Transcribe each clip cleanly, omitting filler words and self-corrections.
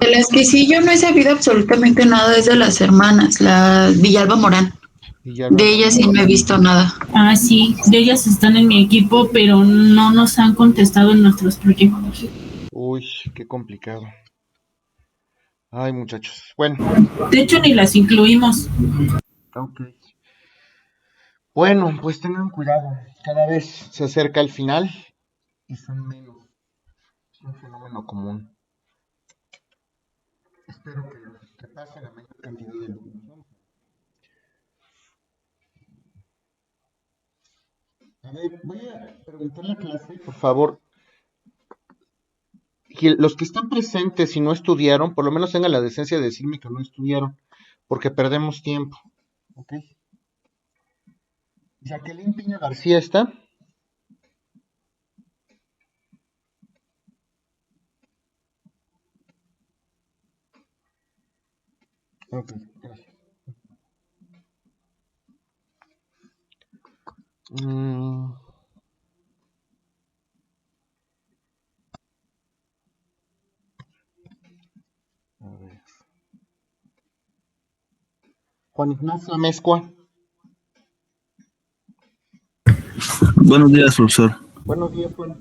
De las que sí yo no he sabido absolutamente nada es de las hermanas, la Villalba Morán. Villalba De ellas sí no he visto nada. Ah, sí, de ellas están en mi equipo, pero no nos han contestado en nuestros proyectos. Uy, qué complicado. Ay, muchachos. Bueno, De hecho, ni las incluimos. ok. Bueno, pues tengan cuidado. Cada vez se acerca el final y son menos. Es un fenómeno común. Espero que pase la mayor cantidad de alumnos. A ver, voy a preguntar la clase, por favor. Los que están presentes y no estudiaron, por lo menos tengan la decencia de decirme que no estudiaron, porque perdemos tiempo. ¿Ok? Jacqueline Piña García está. Ok, gracias. A ver. Juan Ignacio Amezcua. Buenos días, profesor. Buenos días, Juan.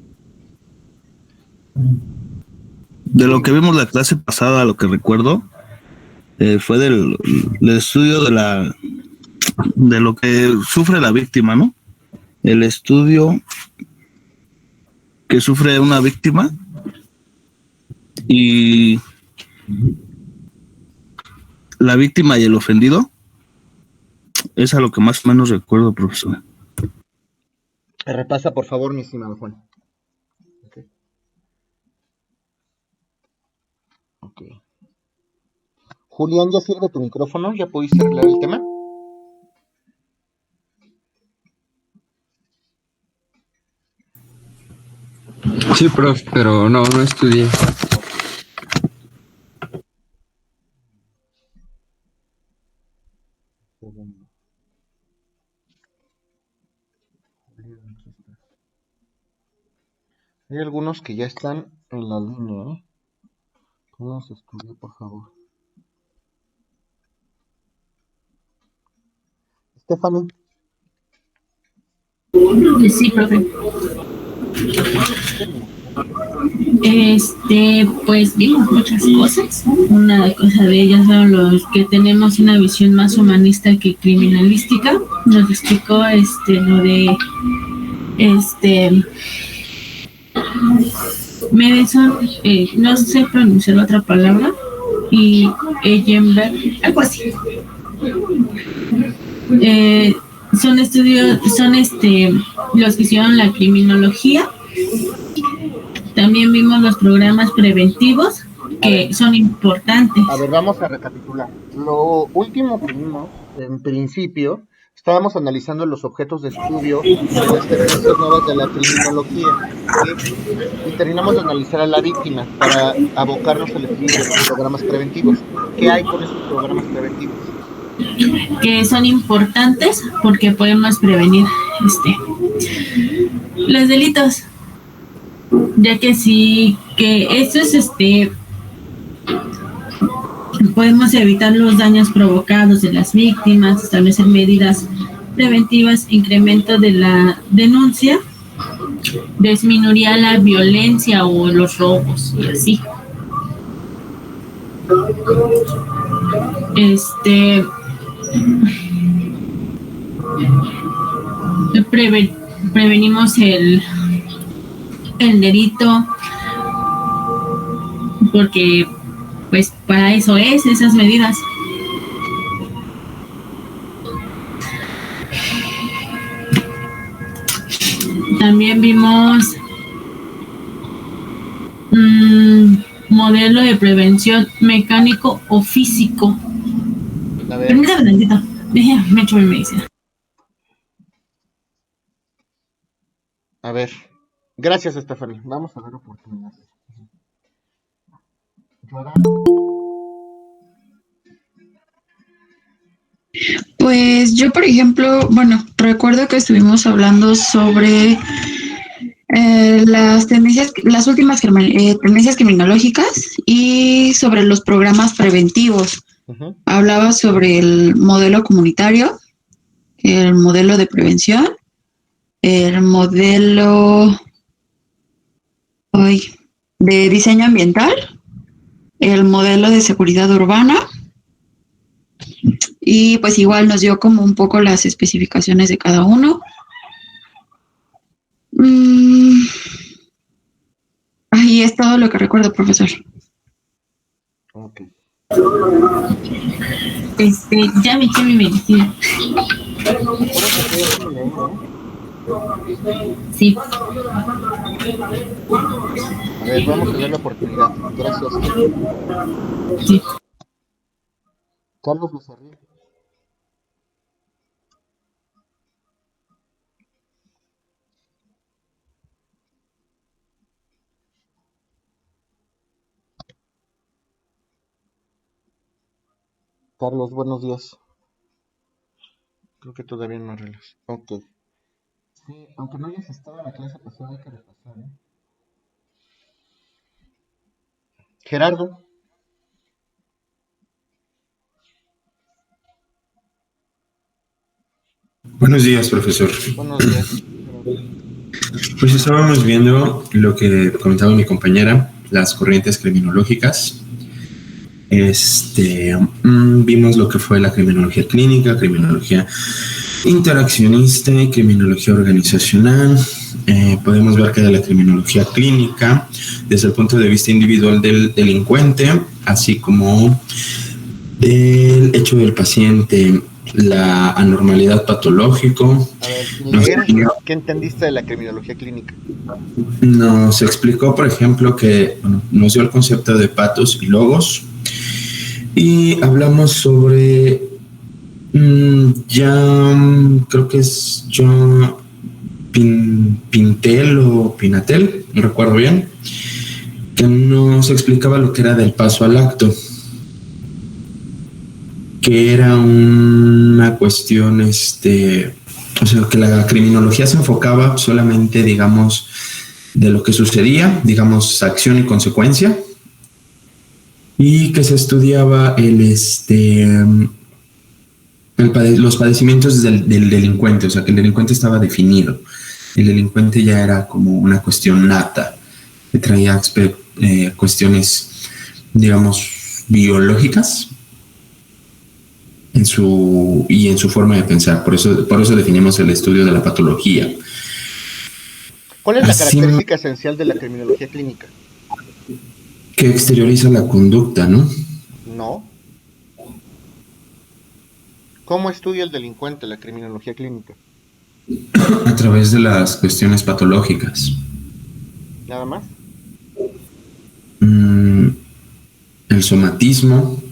De lo que vimos la clase pasada, lo que recuerdo, fue del estudio de lo que sufre la víctima, ¿no? El estudio que sufre una víctima y la víctima y el ofendido. Es a lo que más o menos recuerdo, profesor. Repasa, por favor, mi estimado Juan. Ok. Julián, ¿ya sirve tu micrófono? ¿Ya pudiste arreglar el tema? Sí, prof, pero no estudié. Hay algunos que ya están en la línea, ¿eh? Pónganse a estudiar, por favor. Stephanie. Sí, profe. Pues vimos muchas cosas. Una cosa de ellas son los que tenemos una visión más humanista que criminalística. Nos explicó lo de Madison, no sé pronunciar la otra palabra, y Eisenberg, algo así. Son estudios, son los que hicieron la criminología. También vimos los programas preventivos que son importantes. A ver, vamos a recapitular. Lo último que vimos, en principio, estábamos analizando los objetos de estudio de las tendencias nuevas de la criminología, ¿sí? Y terminamos de analizar a la víctima para abocarnos al estudio de los programas preventivos. ¿Qué hay con estos programas preventivos? Que son importantes porque podemos prevenir los delitos, ya que sí, que eso es podemos evitar los daños provocados de las víctimas, establecer medidas preventivas, incremento de la denuncia, disminuiría la violencia o los robos y así. Prevenimos el delito porque pues para eso es esas medidas. También vimos modelo de prevención mecánico o físico. Permítame tantito, déjame echar mi medicina. A ver, gracias, Stephanie. Vamos a ver oportunidades. Pues yo, por ejemplo, bueno, recuerdo que estuvimos hablando sobre las últimas tendencias criminológicas y sobre los programas preventivos. Ujú. Hablaba sobre el modelo comunitario, el modelo de prevención, el modelo de diseño ambiental, el modelo de seguridad urbana y pues igual nos dio como un poco las especificaciones de cada uno. Ahí es todo lo que recuerdo, profesor. Ok. Ya me eché mi medicina. Recuerda que todo es bien, Sí. A ver, vamos a dar la oportunidad. Gracias. Sí. Carlos Becerril. Carlos, buenos días. Creo que todavía no arreglas. Ok. Sí, aunque no hayas estado en la clase pasada, hay que repasar, ¿eh? Gerardo, Buenos días, profesor. buenos días. Gerardo. Pues estábamos viendo lo que comentaba mi compañera, las corrientes criminológicas. Vimos lo que fue la criminología clínica, criminología interaccionista y criminología organizacional. Podemos ver que de la criminología clínica, desde el punto de vista individual del delincuente, así como del hecho del paciente, la anormalidad patológico. A ver, Nos, Miguel, ¿qué entendiste de la criminología clínica? nos explicó, por ejemplo, que nos dio el concepto de patos y logos y hablamos sobre creo que es John Pintel o Pinatel, no recuerdo bien, que nos explicaba lo que era del paso al acto, que era una cuestión, o sea, que la criminología se enfocaba solamente, digamos, de lo que sucedía, digamos, acción y consecuencia, y que se estudiaba los padecimientos del delincuente, o sea, que el delincuente estaba definido. El delincuente ya era como una cuestión nata, que traía cuestiones, digamos, biológicas en su forma de pensar. Por eso definimos el estudio de la patología. ¿Cuál es la Así característica esencial de la criminología clínica? que exterioriza la conducta, ¿no? No. ¿Cómo estudia el delincuente la criminología clínica? A través de las cuestiones patológicas. ¿Nada más? El somatismo.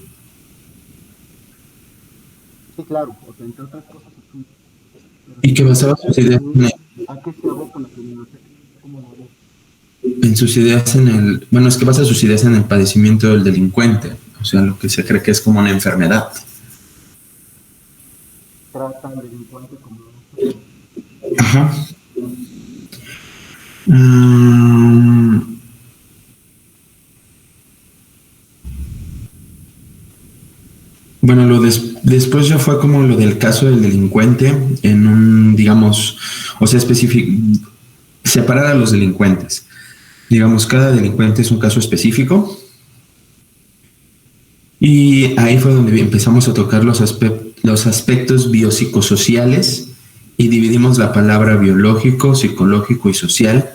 Sí, claro. O sea, entre otras cosas estudia. Y que basaba sus ideas ¿A qué se aboca la criminología clínica? ¿Cómo lo ves? en sus ideas es que basa sus ideas en el padecimiento del delincuente, o sea, lo que se cree que es como una enfermedad. Trata al delincuente como una enfermedad. Ajá. Bueno, después ya fue como lo del caso del delincuente en un, digamos, o sea, separar a los delincuentes. Digamos, cada delincuente es un caso específico. Y ahí fue donde empezamos a tocar los aspectos biopsicosociales y dividimos la palabra biológico, psicológico y social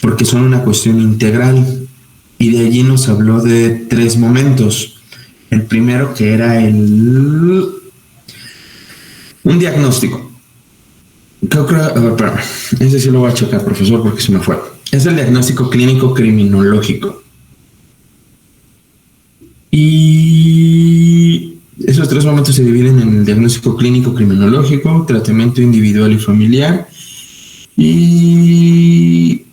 porque son una cuestión integral. Y de allí nos habló de 3 momentos. El primero que era un diagnóstico. Espérame, ese sí lo voy a checar, profesor, porque se me fue. Es el diagnóstico clínico criminológico. Y esos 3 momentos se dividen en el diagnóstico clínico criminológico, tratamiento individual y familiar y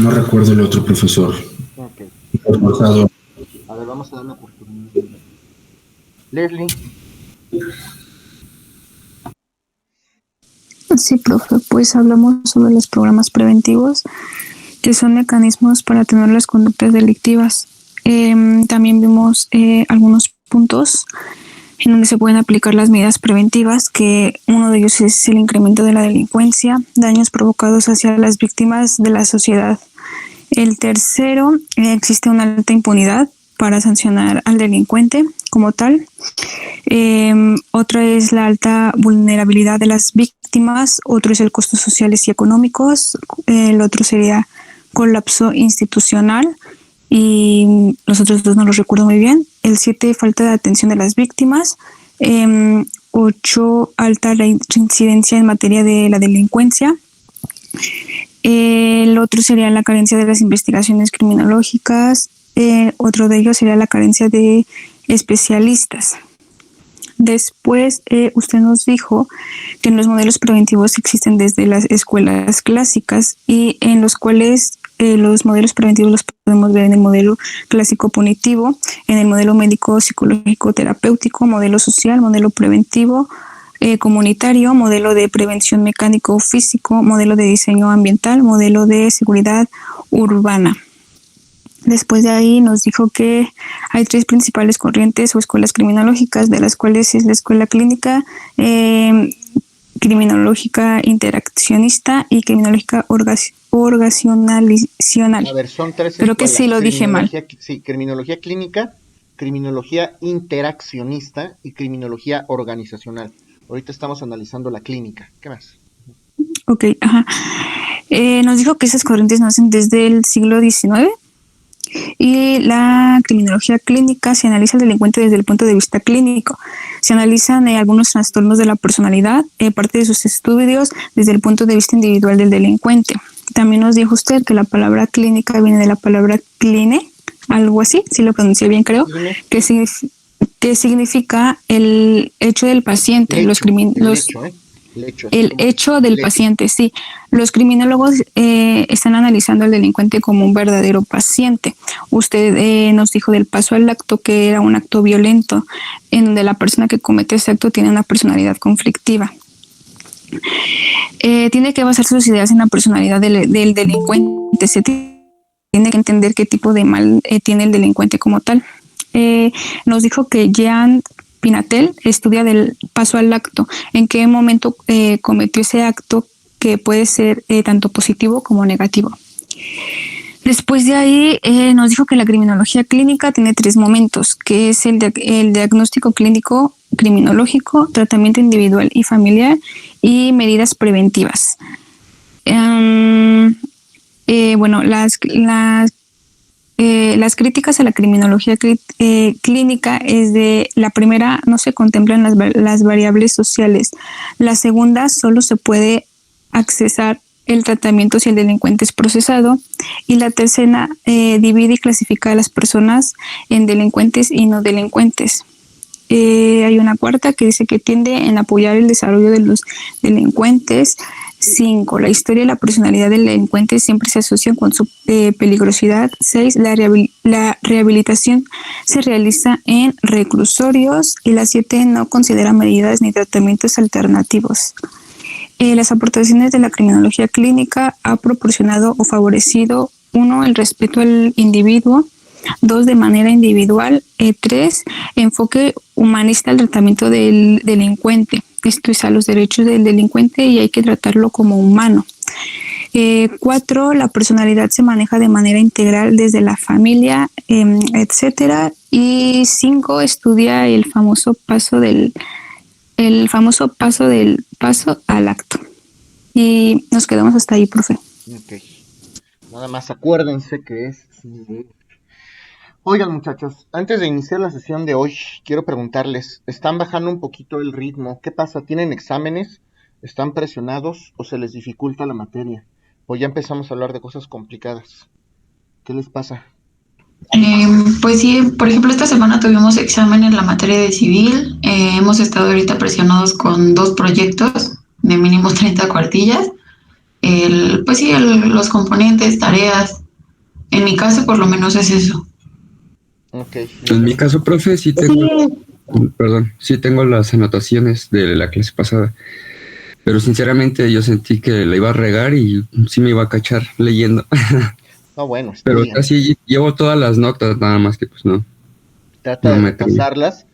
no recuerdo el otro, profesor. Ok. Reforzador. A ver, vamos a dar la oportunidad. Leslie, Sí, profe, pues hablamos sobre los programas preventivos, que son mecanismos para atenuar las conductas delictivas. También vimos algunos puntos en donde se pueden aplicar las medidas preventivas, que uno de ellos es el incremento de la delincuencia, daños provocados hacia las víctimas de la sociedad. El tercero, existe una alta impunidad para sancionar al delincuente como tal. Otra es la alta vulnerabilidad de las víctimas, otro es el costos sociales y económicos, el otro sería colapso institucional, y los otros dos no los recuerdo muy bien. El 7, falta de atención de las víctimas. 8, alta reincidencia en materia de la delincuencia. El otro sería la carencia de las investigaciones criminológicas. Otro de ellos sería la carencia de especialistas. Después, usted nos dijo que en los modelos preventivos existen desde las escuelas clásicas, y en los cuales los modelos preventivos los podemos ver en el modelo clásico punitivo, en el modelo médico psicológico terapéutico, modelo social, modelo preventivo comunitario, modelo de prevención mecánico físico, modelo de diseño ambiental, modelo de seguridad urbana. Después de ahí nos dijo que hay 3 principales corrientes o escuelas criminológicas, de las cuales es la escuela clínica, criminológica interaccionista y criminológica organizacional. A ver, son 3 Creo que sí lo dije mal. Sí, criminología clínica, criminología interaccionista y criminología organizacional. Ahorita estamos analizando la clínica. ¿Qué más? Ok, ajá. Nos dijo que esas corrientes nacen desde el siglo XIX, y la criminología clínica se analiza al delincuente desde el punto de vista clínico. Se analizan algunos trastornos de la personalidad, parte de sus estudios desde el punto de vista individual del delincuente. También nos dijo usted que la palabra clínica viene de la palabra cline, algo así, si lo pronuncié bien creo, que significa el hecho del paciente, el hecho del paciente, sí. Los criminólogos están analizando al delincuente como un verdadero paciente. Usted nos dijo del paso al acto, que era un acto violento, en donde la persona que comete ese acto tiene una personalidad conflictiva. Tiene que basar sus ideas en la personalidad del delincuente. Se tiene que entender qué tipo de mal tiene el delincuente como tal. Nos dijo que Jean Pinatel estudia del paso al acto, en qué momento cometió ese acto, que puede ser tanto positivo como negativo. Después de ahí nos dijo que la criminología clínica tiene 3 momentos, que es el diagnóstico clínico criminológico, tratamiento individual y familiar, y medidas preventivas. Bueno, las críticas a la criminología clínica es de: la primera, no se contemplan las variables sociales; la segunda, solo se puede accesar el tratamiento si el delincuente es procesado; y la tercera, divide y clasifica a las personas en delincuentes y no delincuentes. Hay una cuarta que dice que tiende en apoyar el desarrollo de los delincuentes. 5, la historia y la personalidad del delincuente siempre se asocian con su peligrosidad. 6, la rehabilitación se realiza en reclusorios. Y la 7, no considera medidas ni tratamientos alternativos. Las aportaciones de la criminología clínica ha proporcionado o favorecido: 1, el respeto al individuo; 2, de manera individual; 3, enfoque humanista al tratamiento del delincuente. Esto es a los derechos del delincuente y hay que tratarlo como humano. 4, la personalidad se maneja de manera integral desde la familia, etcétera. Y 5, estudia el famoso paso al acto. Y nos quedamos hasta ahí, profe. Ok. Nada más acuérdense que es... Oigan, muchachos, antes de iniciar la sesión de hoy, quiero preguntarles, ¿están bajando un poquito el ritmo? ¿Qué pasa? ¿Tienen exámenes? ¿Están presionados o se les dificulta la materia? ¿O ya empezamos a hablar de cosas complicadas? ¿Qué les pasa? Pues sí, por ejemplo, esta semana tuvimos examen en la materia de civil. Hemos estado ahorita presionados con 2 proyectos de mínimo 30 cuartillas. Los componentes, tareas. En mi caso, por lo menos es eso. Okay. En mi caso, profe, sí tengo las anotaciones de la clase pasada. pero sinceramente yo sentí que la iba a regar y sí me iba a cachar leyendo. No, bueno, Pero estudia. casi llevo todas las notas, nada más que pues Trata no de me atreví. repasarlas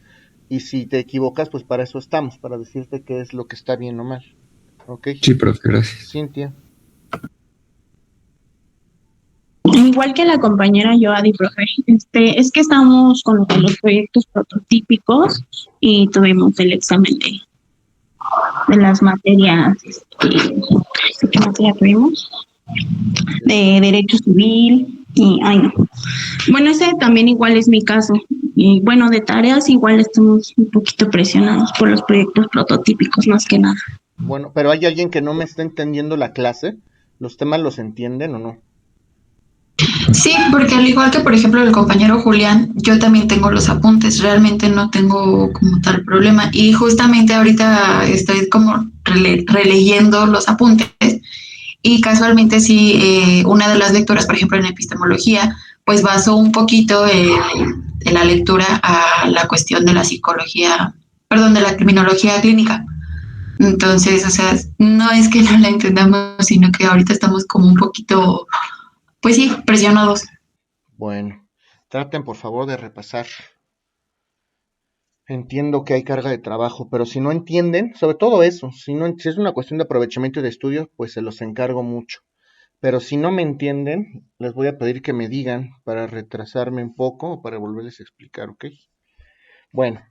y si te equivocas, pues para eso estamos, para decirte qué es lo que está bien o mal. ¿Ok? Sí, profe, gracias. Cintia. Igual que la compañera Joadi, profe, es que estamos con lo de los proyectos prototípicos y tuvimos el examen de las materias, ¿qué materia tuvimos? De Derecho Civil y, ay no. Bueno, ese también igual es mi caso. Y bueno, de tareas igual estamos un poquito presionados por los proyectos prototípicos más que nada. Bueno, pero hay alguien que no me está entendiendo la clase. ¿Los temas los entienden o no? Sí, porque al igual que por ejemplo el compañero Julián, yo también tengo los apuntes, realmente no tengo como tal problema y justamente ahorita estoy como releyendo los apuntes y casualmente sí, una de las lecturas, por ejemplo en epistemología, pues basó un poquito en la lectura a la cuestión de la psicología, perdón, de la criminología clínica. Entonces, o sea, no es que no la entendamos, sino que ahorita estamos como un poquito, pues sí, presionados. Bueno, traten por favor de repasar. Entiendo que hay carga de trabajo, pero si no entienden, sobre todo eso, si es una cuestión de aprovechamiento y de estudio, pues se los encargo mucho. Pero si no me entienden, les voy a pedir que me digan para retrasarme un poco o para volverles a explicar, ¿ok? Bueno,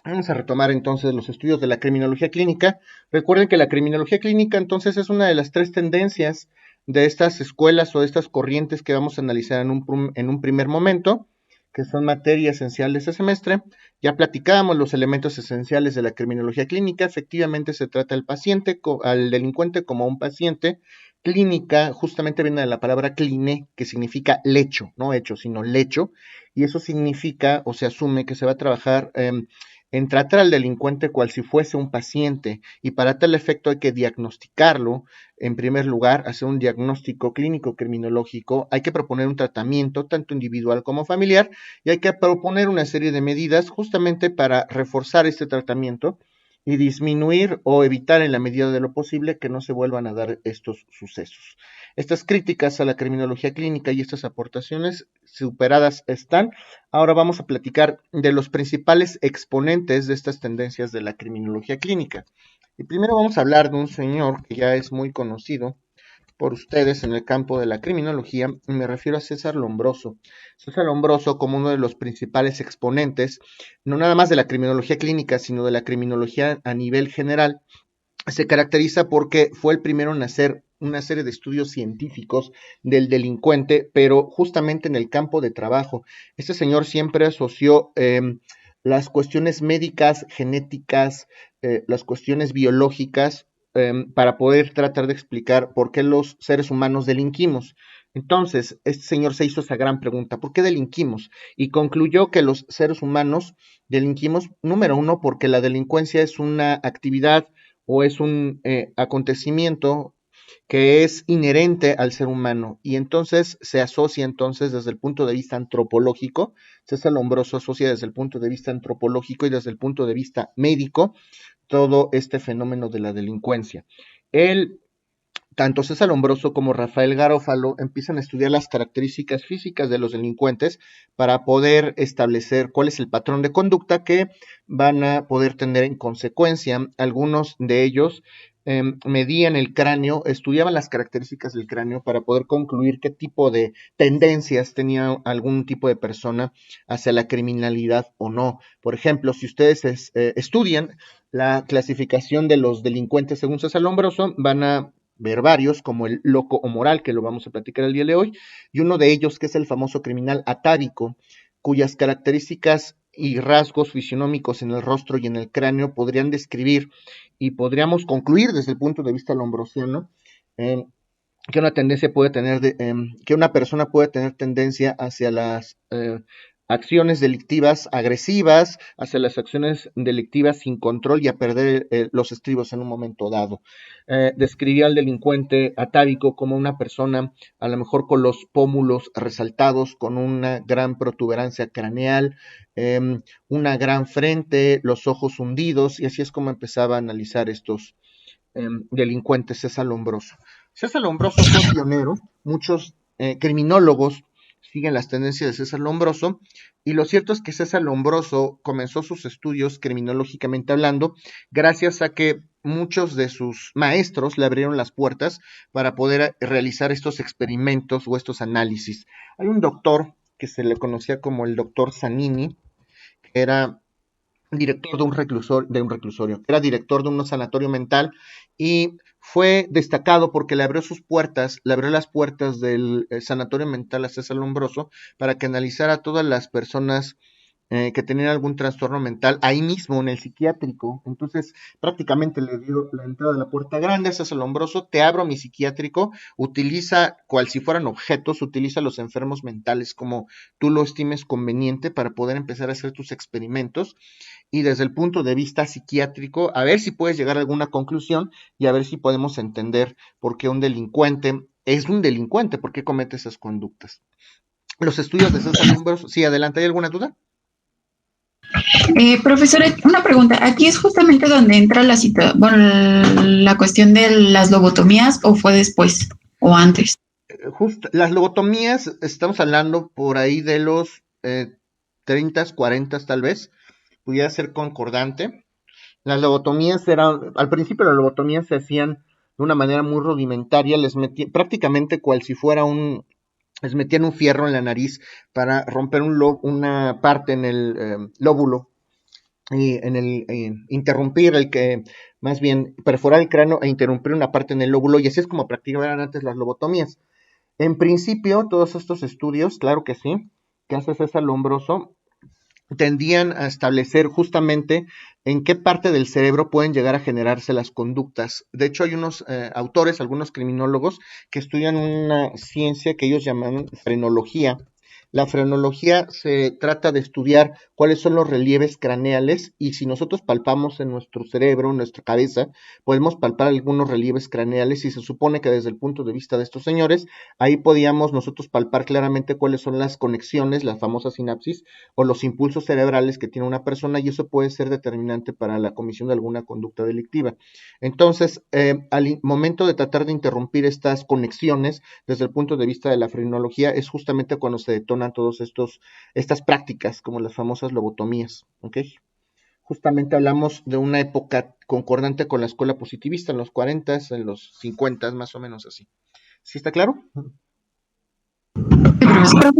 vamos a retomar entonces los estudios de la criminología clínica. Recuerden que la criminología clínica entonces es una de las tres tendencias de estas escuelas o de estas corrientes que vamos a analizar en un primer momento, que son materia esencial de este semestre. Ya platicábamos los elementos esenciales de la criminología clínica. Efectivamente se trata al delincuente como un paciente. Clínica justamente viene de la palabra cline, que significa lecho, no hecho, sino lecho, y eso significa o se asume que se va a trabajar en tratar al delincuente cual si fuese un paciente, y para tal efecto hay que diagnosticarlo. En primer lugar, hacer un diagnóstico clínico criminológico, hay que proponer un tratamiento tanto individual como familiar, y hay que proponer una serie de medidas justamente para reforzar este tratamiento y disminuir o evitar en la medida de lo posible que no se vuelvan a dar estos sucesos. Estas críticas a la criminología clínica y estas aportaciones superadas están. Ahora vamos a platicar de los principales exponentes de estas tendencias de la criminología clínica. Y primero vamos a hablar de un señor que ya es muy conocido por ustedes en el campo de la criminología, y me refiero a César Lombroso. César Lombroso como uno de los principales exponentes, no nada más de la criminología clínica, sino de la criminología a nivel general, se caracteriza porque fue el primero en hacer una serie de estudios científicos del delincuente, pero justamente en el campo de trabajo. Este señor siempre asoció las cuestiones médicas, genéticas, las cuestiones biológicas, para poder tratar de explicar por qué los seres humanos delinquimos. Entonces, este señor se hizo esa gran pregunta, ¿por qué delinquimos? Y concluyó que los seres humanos delinquimos, número uno, porque la delincuencia es una actividad o es un acontecimiento que es inherente al ser humano, y entonces se asocia entonces desde el punto de vista antropológico. César Lombroso asocia desde el punto de vista antropológico y desde el punto de vista médico todo este fenómeno de la delincuencia. Él, tanto César Lombroso como Rafael Garófalo empiezan a estudiar las características físicas de los delincuentes para poder establecer cuál es el patrón de conducta que van a poder tener en consecuencia. Algunos de ellos medían el cráneo, estudiaban las características del cráneo para poder concluir qué tipo de tendencias tenía algún tipo de persona hacia la criminalidad o no. Por ejemplo, si ustedes estudian la clasificación de los delincuentes según César Lombroso, van a ver varios, como el loco o moral, que lo vamos a platicar el día de hoy, y uno de ellos que es el famoso criminal atávico, cuyas características y rasgos fisionómicos en el rostro y en el cráneo podrían describir y podríamos concluir desde el punto de vista lombrosiano que una tendencia puede tener, que una persona puede tener tendencia hacia las acciones delictivas agresivas, hacia las acciones delictivas sin control y a perder los estribos en un momento dado. Describía al delincuente atávico como una persona a lo mejor con los pómulos resaltados, con una gran protuberancia craneal, una gran frente, los ojos hundidos, y así es como empezaba a analizar estos delincuente César Lombroso. César Lombroso fue pionero, muchos criminólogos siguen las tendencias de César Lombroso, y lo cierto es que César Lombroso comenzó sus estudios criminológicamente hablando gracias a que muchos de sus maestros le abrieron las puertas para poder realizar estos experimentos o estos análisis. Hay un doctor que se le conocía como el doctor Zanini, que era director de un reclusorio, era director de un sanatorio mental y fue destacado porque le abrió las puertas del sanatorio mental a César Lombroso para que analizara a todas las personas que tenían algún trastorno mental ahí mismo en el psiquiátrico. Entonces prácticamente le dio la entrada de la puerta grande a César Lombroso: te abro mi psiquiátrico, utiliza cual si fueran objetos, utiliza los enfermos mentales como tú lo estimes conveniente para poder empezar a hacer tus experimentos, y desde el punto de vista psiquiátrico, a ver si puedes llegar a alguna conclusión y a ver si podemos entender por qué un delincuente es un delincuente, por qué comete esas conductas. Los estudios de César Lombroso, sí, adelante, ¿hay alguna duda? Profesora, una pregunta. ¿Aquí es justamente donde entra la cuestión de las lobotomías o fue después o antes? Justo, las lobotomías, estamos hablando por ahí de los 30, 40 tal vez, pudiera ser concordante. Las lobotomías al principio las lobotomías se hacían de una manera muy rudimentaria, prácticamente cual si fuera les metían un fierro en la nariz para romper una parte en el lóbulo y interrumpir más bien perforar el cráneo e interrumpir una parte en el lóbulo, y así es como practicaban antes las lobotomías. En principio, todos estos estudios, claro que sí, que hace César Lombroso, tendían a establecer justamente en qué parte del cerebro pueden llegar a generarse las conductas. De hecho, hay unos autores, algunos criminólogos, que estudian una ciencia que ellos llaman frenología. La frenología se trata de estudiar cuáles son los relieves craneales, y si nosotros palpamos en nuestro cerebro, en nuestra cabeza, podemos palpar algunos relieves craneales, y se supone que desde el punto de vista de estos señores, ahí podíamos nosotros palpar claramente cuáles son las conexiones, la famosa sinapsis, o los impulsos cerebrales que tiene una persona, y eso puede ser determinante para la comisión de alguna conducta delictiva. Entonces, al momento de tratar de interrumpir estas conexiones, desde el punto de vista de la frenología, es justamente cuando se detonan todas estas prácticas, como las famosas lobotomías, ¿ok? Justamente hablamos de una época concordante con la escuela positivista, en los 40, en los 50, más o menos así. ¿Sí está claro? Profesor,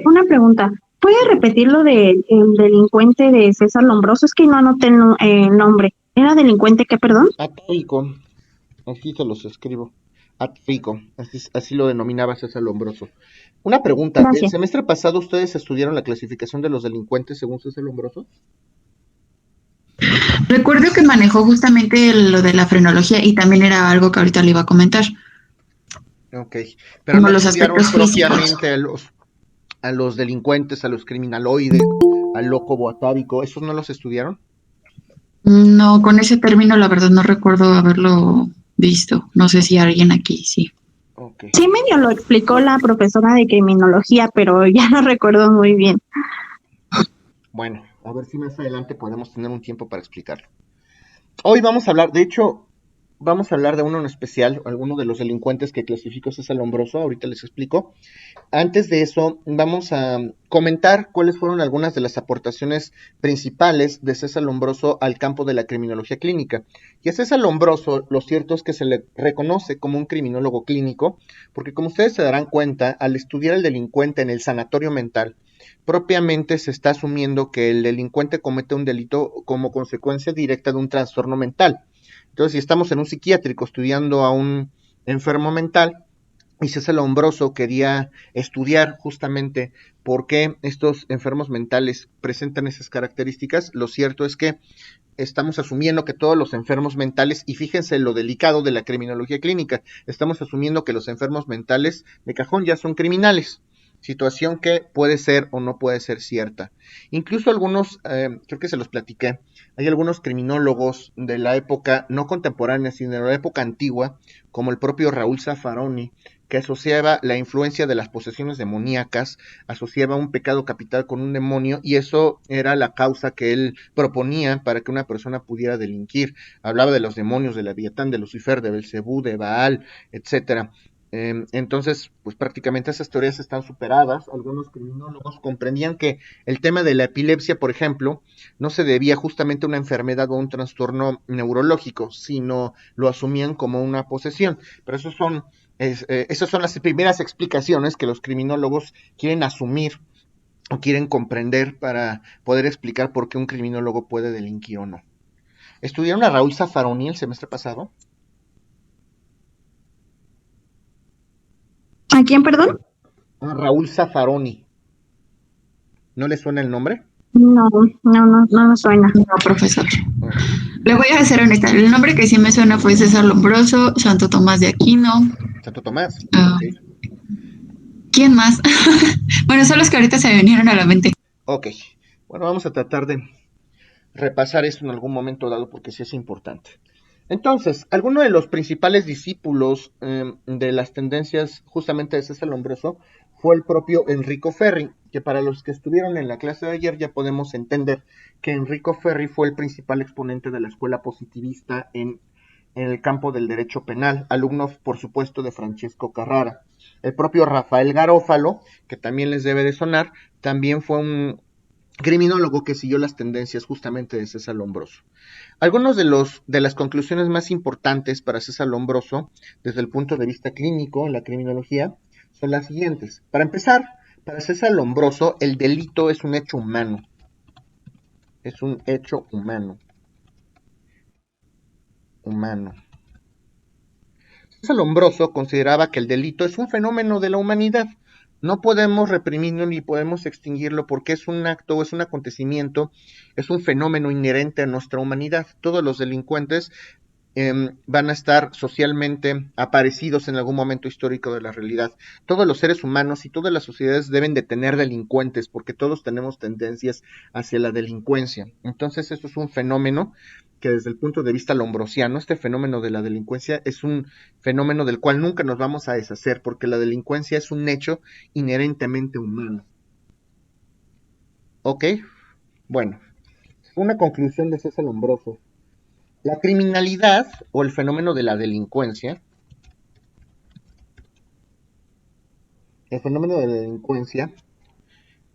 una pregunta. ¿Puede repetir lo del delincuente de César Lombroso? Es que no anoté el nombre. ¿Era delincuente qué, perdón? Atóico, aquí se los escribo. Atóico, así lo denominaba César Lombroso. Una pregunta, Gracias. ¿el semestre pasado ustedes estudiaron la clasificación de los delincuentes según César Lombroso? Recuerdo que manejó justamente lo de la frenología y también era algo que ahorita le iba a comentar. Ok, pero Como no los estudiaron aspectos físicos. propiamente a los delincuentes, a los criminaloides, al loco boatárico, ¿esos no los estudiaron? No, con ese término la verdad no recuerdo haberlo visto. No sé si alguien aquí sí. Ok. Sí, medio lo explicó la profesora de criminología, pero ya no recuerdo muy bien. Bueno, a ver si más adelante podemos tener un tiempo para explicarlo. Hoy vamos a hablar, de hecho, vamos a hablar de uno en especial, alguno de los delincuentes que clasificó César Lombroso, ahorita les explico. Antes de eso, vamos a comentar cuáles fueron algunas de las aportaciones principales de César Lombroso al campo de la criminología clínica. Y a César Lombroso, lo cierto es que se le reconoce como un criminólogo clínico, porque como ustedes se darán cuenta, al estudiar al delincuente en el sanatorio mental, propiamente se está asumiendo que el delincuente comete un delito como consecuencia directa de un trastorno mental. Entonces, si estamos en un psiquiátrico estudiando a un enfermo mental, y César Lombroso quería estudiar justamente por qué estos enfermos mentales presentan esas características, lo cierto es que estamos asumiendo que todos los enfermos mentales, y fíjense lo delicado de la criminología clínica, estamos asumiendo que los enfermos mentales de cajón ya son criminales. situación que puede ser o no puede ser cierta. Incluso algunos, creo que se los platiqué, hay algunos criminólogos de la época no contemporánea, sino de la época antigua, como el propio Raúl Zaffaroni, que asociaba la influencia de las posesiones demoníacas, asociaba un pecado capital con un demonio, y eso era la causa que él proponía para que una persona pudiera delinquir. Hablaba de los demonios, de Leviatán, de Lucifer, de Belcebú, de Baal, etcétera. Entonces, pues prácticamente esas teorías están superadas. Algunos criminólogos comprendían que el tema de la epilepsia, por ejemplo, no se debía justamente a una enfermedad o un trastorno neurológico, sino lo asumían como una posesión. Pero esas son las primeras explicaciones que los criminólogos quieren asumir o quieren comprender para poder explicar por qué un criminólogo puede delinquir o no. ¿Estudiaron a Raúl Zaffaroni el semestre pasado? ¿A quién, perdón? A Raúl Zaffaroni. ¿No le suena el nombre? No me suena. No, profesor. Le voy a ser honesta. El nombre que sí me suena fue César Lombroso, Santo Tomás de Aquino. Santo Tomás. Okay. ¿Quién más? Bueno, son los que ahorita se me vinieron a la mente. Ok. Bueno, vamos a tratar de repasar esto en algún momento dado porque sí es importante. Entonces, alguno de los principales discípulos de las tendencias justamente de César Lombroso fue el propio Enrico Ferri, que para los que estuvieron en la clase de ayer ya podemos entender que Enrico Ferri fue el principal exponente de la escuela positivista en el campo del derecho penal, alumno por supuesto de Francesco Carrara. El propio Rafael Garófalo, que también les debe de sonar, también fue un criminólogo que siguió las tendencias justamente de César Lombroso. Algunos de las conclusiones más importantes para César Lombroso, desde el punto de vista clínico en la criminología, son las siguientes. Para empezar, para César Lombroso, el delito es un hecho humano. Es un hecho humano. César Lombroso consideraba que el delito es un fenómeno de la humanidad. No podemos reprimirlo ni podemos extinguirlo porque es un acto, es un acontecimiento, es un fenómeno inherente a nuestra humanidad. Todos los delincuentes van a estar socialmente aparecidos en algún momento histórico de la realidad. Todos los seres humanos y todas las sociedades deben de tener delincuentes porque todos tenemos tendencias hacia la delincuencia. Entonces esto es un fenómeno que desde el punto de vista lombrosiano, este fenómeno de la delincuencia es un fenómeno del cual nunca nos vamos a deshacer porque la delincuencia es un hecho inherentemente humano. ¿Ok? Bueno, una conclusión de César Lombroso. La criminalidad o el fenómeno de la delincuencia,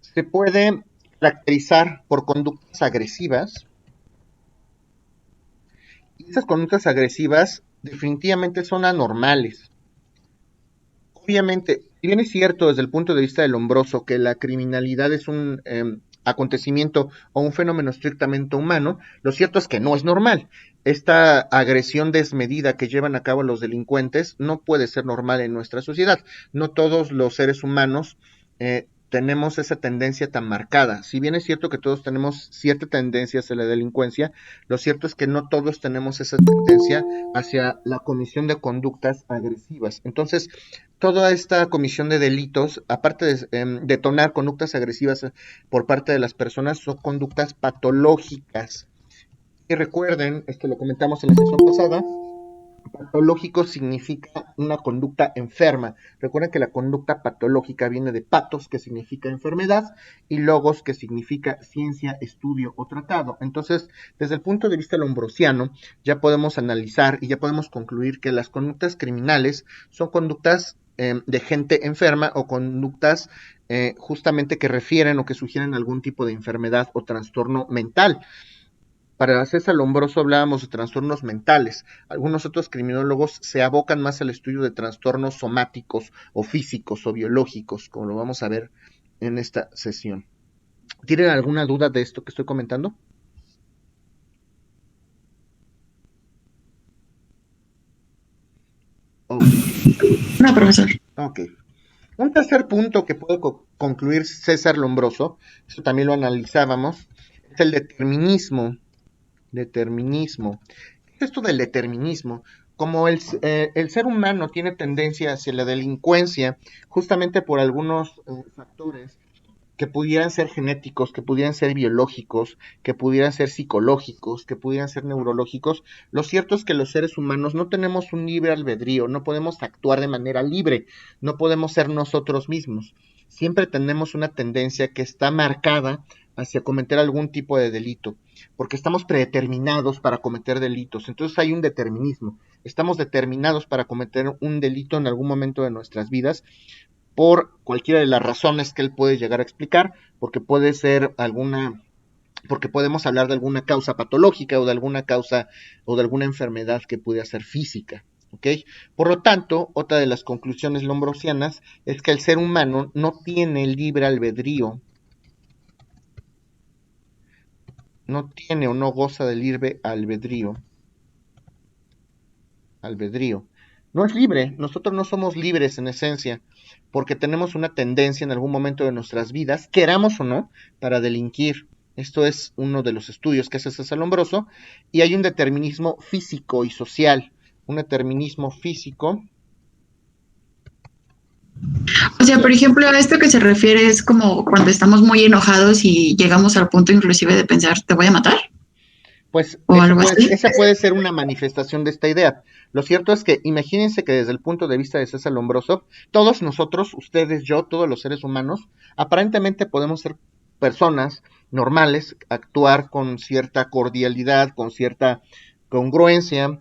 se puede caracterizar por conductas agresivas. Y esas conductas agresivas definitivamente son anormales. Obviamente, si bien es cierto desde el punto de vista del Lombroso que la criminalidad es un acontecimiento o un fenómeno estrictamente humano, lo cierto es que no es normal. Esta agresión desmedida que llevan a cabo los delincuentes no puede ser normal en nuestra sociedad. No todos los seres humanos tenemos esa tendencia tan marcada. Si bien es cierto que todos tenemos cierta tendencia hacia la delincuencia, lo cierto es que no todos tenemos esa tendencia hacia la comisión de conductas agresivas. Entonces, toda esta comisión de delitos, aparte de detonar conductas agresivas por parte de las personas, son conductas patológicas. Y recuerden, esto lo comentamos en la sesión pasada, patológico significa una conducta enferma. Recuerden que la conducta patológica viene de patos, que significa enfermedad, y logos, que significa ciencia, estudio o tratado. Entonces, desde el punto de vista lombrosiano, ya podemos analizar y ya podemos concluir que las conductas criminales son conductas de gente enferma o conductas justamente que refieren o que sugieren algún tipo de enfermedad o trastorno mental. Para César Lombroso hablábamos de trastornos mentales. Algunos otros criminólogos se abocan más al estudio de trastornos somáticos o físicos o biológicos, como lo vamos a ver en esta sesión. ¿Tienen alguna duda de esto que estoy comentando? No, profesor. Ok. Un tercer punto que puede concluir César Lombroso, eso también lo analizábamos, es el determinismo. ¿Qué es esto del determinismo? como el ser humano tiene tendencia hacia la delincuencia, justamente por algunos factores que pudieran ser genéticos, que pudieran ser biológicos, que pudieran ser psicológicos, que pudieran ser neurológicos, lo cierto es que los seres humanos no tenemos un libre albedrío, no podemos actuar de manera libre, no podemos ser nosotros mismos. Siempre tenemos una tendencia que está marcada hacia cometer algún tipo de delito, porque estamos predeterminados para cometer delitos, entonces hay un determinismo, estamos determinados para cometer un delito en algún momento de nuestras vidas, por cualquiera de las razones que él puede llegar a explicar, porque puede ser porque podemos hablar de alguna causa patológica o de alguna causa o de alguna enfermedad que pudiera ser física, ¿ok? Por lo tanto, otra de las conclusiones lombrosianas es que el ser humano no tiene libre albedrío, no tiene o no goza del libre albedrío. No es libre, nosotros no somos libres en esencia, porque tenemos una tendencia en algún momento de nuestras vidas, queramos o no, para delinquir. Esto es uno de los estudios que hace César Lombroso, y hay un determinismo físico y social, un determinismo físico. O sea, por ejemplo, a esto que se refiere es como cuando estamos muy enojados y llegamos al punto inclusive de pensar, ¿te voy a matar? Pues ¿O algo así? esa puede ser una manifestación de esta idea. Lo cierto es que imagínense que desde el punto de vista de César Lombroso, todos nosotros, ustedes, yo, todos los seres humanos, aparentemente podemos ser personas normales, actuar con cierta cordialidad, con cierta congruencia,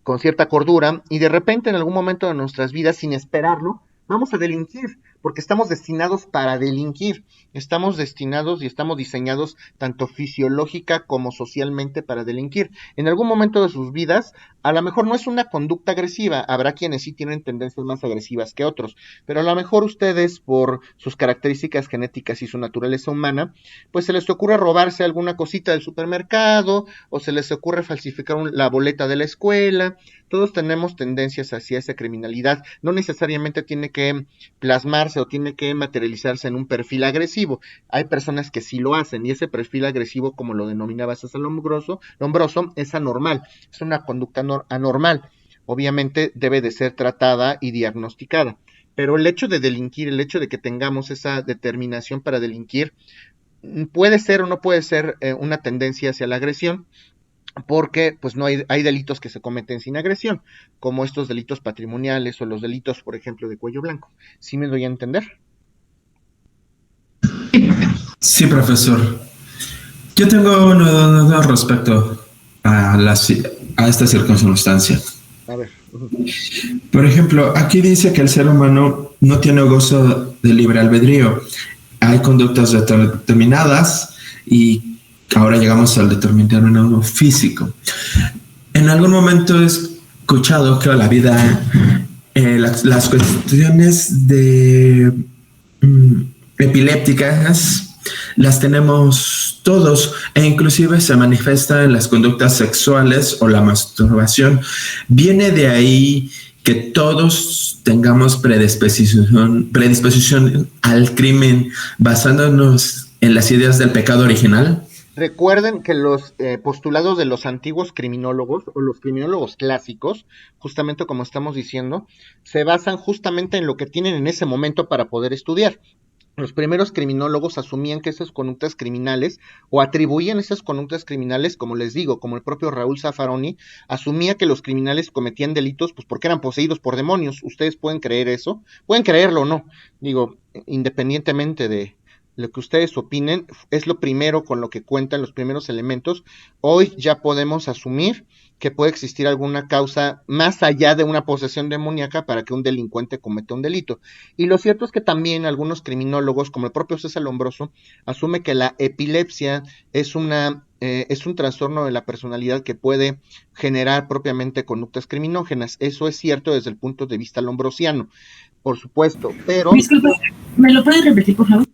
con cierta cordura, y de repente en algún momento de nuestras vidas, sin esperarlo, vamos a delinquir, porque estamos destinados para delinquir, estamos destinados y estamos diseñados tanto fisiológica como socialmente para delinquir. En algún momento de sus vidas, a lo mejor no es una conducta agresiva, habrá quienes sí tienen tendencias más agresivas que otros, pero a lo mejor ustedes, por sus características genéticas y su naturaleza humana, pues se les ocurre robarse alguna cosita del supermercado, o se les ocurre falsificar la boleta de la escuela. Todos tenemos tendencias hacia esa criminalidad, no necesariamente tiene que plasmarse o tiene que materializarse en un perfil agresivo. Hay personas que sí lo hacen, y ese perfil agresivo, como lo denominaba César Lombroso, es anormal, es una conducta anormal. Obviamente debe de ser tratada y diagnosticada, pero el hecho de delinquir, el hecho de que tengamos esa determinación para delinquir, puede ser o no puede ser una tendencia hacia la agresión, porque pues no hay delitos que se cometen sin agresión, como estos delitos patrimoniales o los delitos, por ejemplo, de cuello blanco. ¿Sí me doy a entender? Sí, profesor. Yo tengo una duda respecto a esta circunstancia. A ver. Por ejemplo, aquí dice que el ser humano no tiene gozo de libre albedrío. Hay conductas determinadas y ahora llegamos al determinado físico. En algún momento he escuchado que la vida, las cuestiones de epilépticas las tenemos todos, e inclusive se manifiesta en las conductas sexuales o la masturbación. Viene de ahí que todos tengamos predisposición al crimen basándonos en las ideas del pecado original. Recuerden que los postulados de los antiguos criminólogos o los criminólogos clásicos, justamente como estamos diciendo, se basan justamente en lo que tienen en ese momento para poder estudiar. Los primeros criminólogos asumían que esas conductas criminales o atribuían esas conductas criminales, como les digo, como el propio Raúl Zaffaroni, asumía que los criminales cometían delitos pues porque eran poseídos por demonios. ¿Ustedes pueden creer eso? Pueden creerlo o no. Digo, independientemente de lo que ustedes opinen, es lo primero con lo que cuentan los primeros elementos. Hoy ya podemos asumir que puede existir alguna causa más allá de una posesión demoníaca para que un delincuente cometa un delito. Y lo cierto es que también algunos criminólogos, como el propio César Lombroso, asume que la epilepsia es un trastorno de la personalidad que puede generar propiamente conductas criminógenas. Eso es cierto desde el punto de vista lombrosiano, por supuesto, pero... Disculpe, ¿me lo puedes repetir, por favor?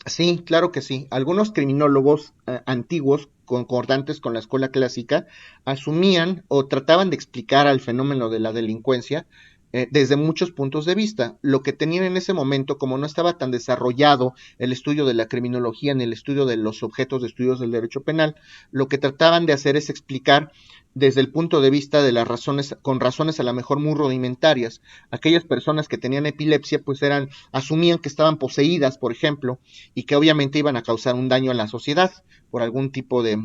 Sí, claro que sí. Algunos criminólogos antiguos, concordantes con la escuela clásica, asumían o trataban de explicar al fenómeno de la delincuencia desde muchos puntos de vista. Lo que tenían en ese momento, como no estaba tan desarrollado el estudio de la criminología ni el estudio de los objetos de estudios del derecho penal, lo que trataban de hacer es explicar desde el punto de vista de las razones, con razones a lo mejor muy rudimentarias. Aquellas personas que tenían epilepsia, pues asumían que estaban poseídas, por ejemplo, y que obviamente iban a causar un daño a la sociedad por algún tipo de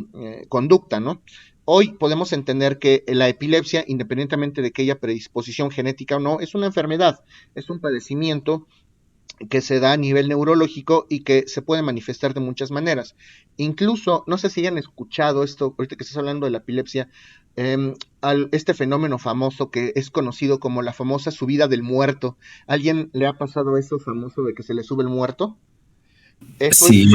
conducta, ¿no? Hoy podemos entender que la epilepsia, independientemente de que haya predisposición genética o no, es una enfermedad, es un padecimiento que se da a nivel neurológico y que se puede manifestar de muchas maneras. Incluso, no sé si hayan escuchado esto, ahorita que estás hablando de la epilepsia, este fenómeno famoso que es conocido como la famosa subida del muerto. ¿Alguien le ha pasado eso famoso de que se le sube el muerto? Eso Sí,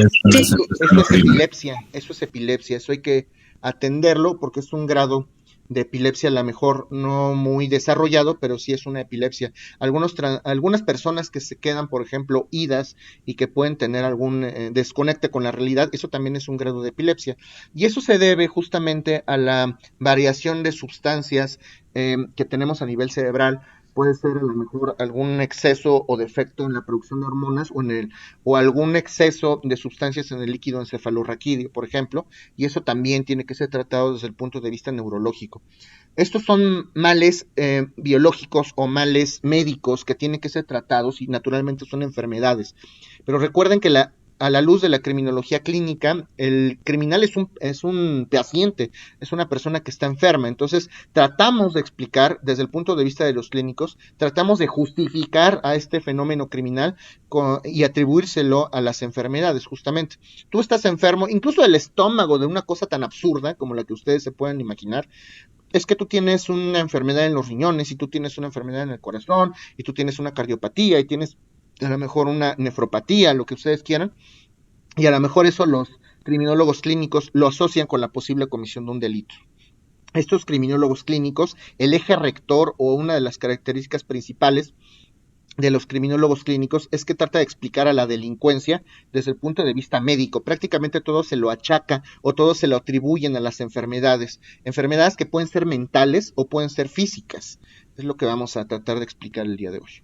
es epilepsia, eso hay que atenderlo porque es un grado de epilepsia a lo mejor no muy desarrollado, pero sí es una epilepsia. Algunas personas que se quedan, por ejemplo, idas y que pueden tener algún desconecte con la realidad, eso también es un grado de epilepsia. Y eso se debe justamente a la variación de sustancias que tenemos a nivel cerebral. Puede ser a lo mejor algún exceso o defecto en la producción de hormonas o algún exceso de sustancias en el líquido encefalorraquídeo, por ejemplo, y eso también tiene que ser tratado desde el punto de vista neurológico. Estos son males biológicos o males médicos que tienen que ser tratados y naturalmente son enfermedades. Pero recuerden que a la luz de la criminología clínica, el criminal es un paciente, es una persona que está enferma. Entonces, tratamos de explicar, desde el punto de vista de los clínicos, tratamos de justificar a este fenómeno criminal y atribuírselo a las enfermedades, justamente. Tú estás enfermo, incluso el estómago, de una cosa tan absurda como la que ustedes se pueden imaginar, es que tú tienes una enfermedad en los riñones, y tú tienes una enfermedad en el corazón, y tú tienes una cardiopatía, y tienes a lo mejor una nefropatía, lo que ustedes quieran, y a lo mejor eso los criminólogos clínicos lo asocian con la posible comisión de un delito. Estos criminólogos clínicos, el eje rector o una de las características principales de los criminólogos clínicos es que trata de explicar a la delincuencia desde el punto de vista médico. Prácticamente todo se lo achaca o todo se lo atribuyen a las enfermedades que pueden ser mentales o pueden ser físicas. Es lo que vamos a tratar de explicar el día de hoy.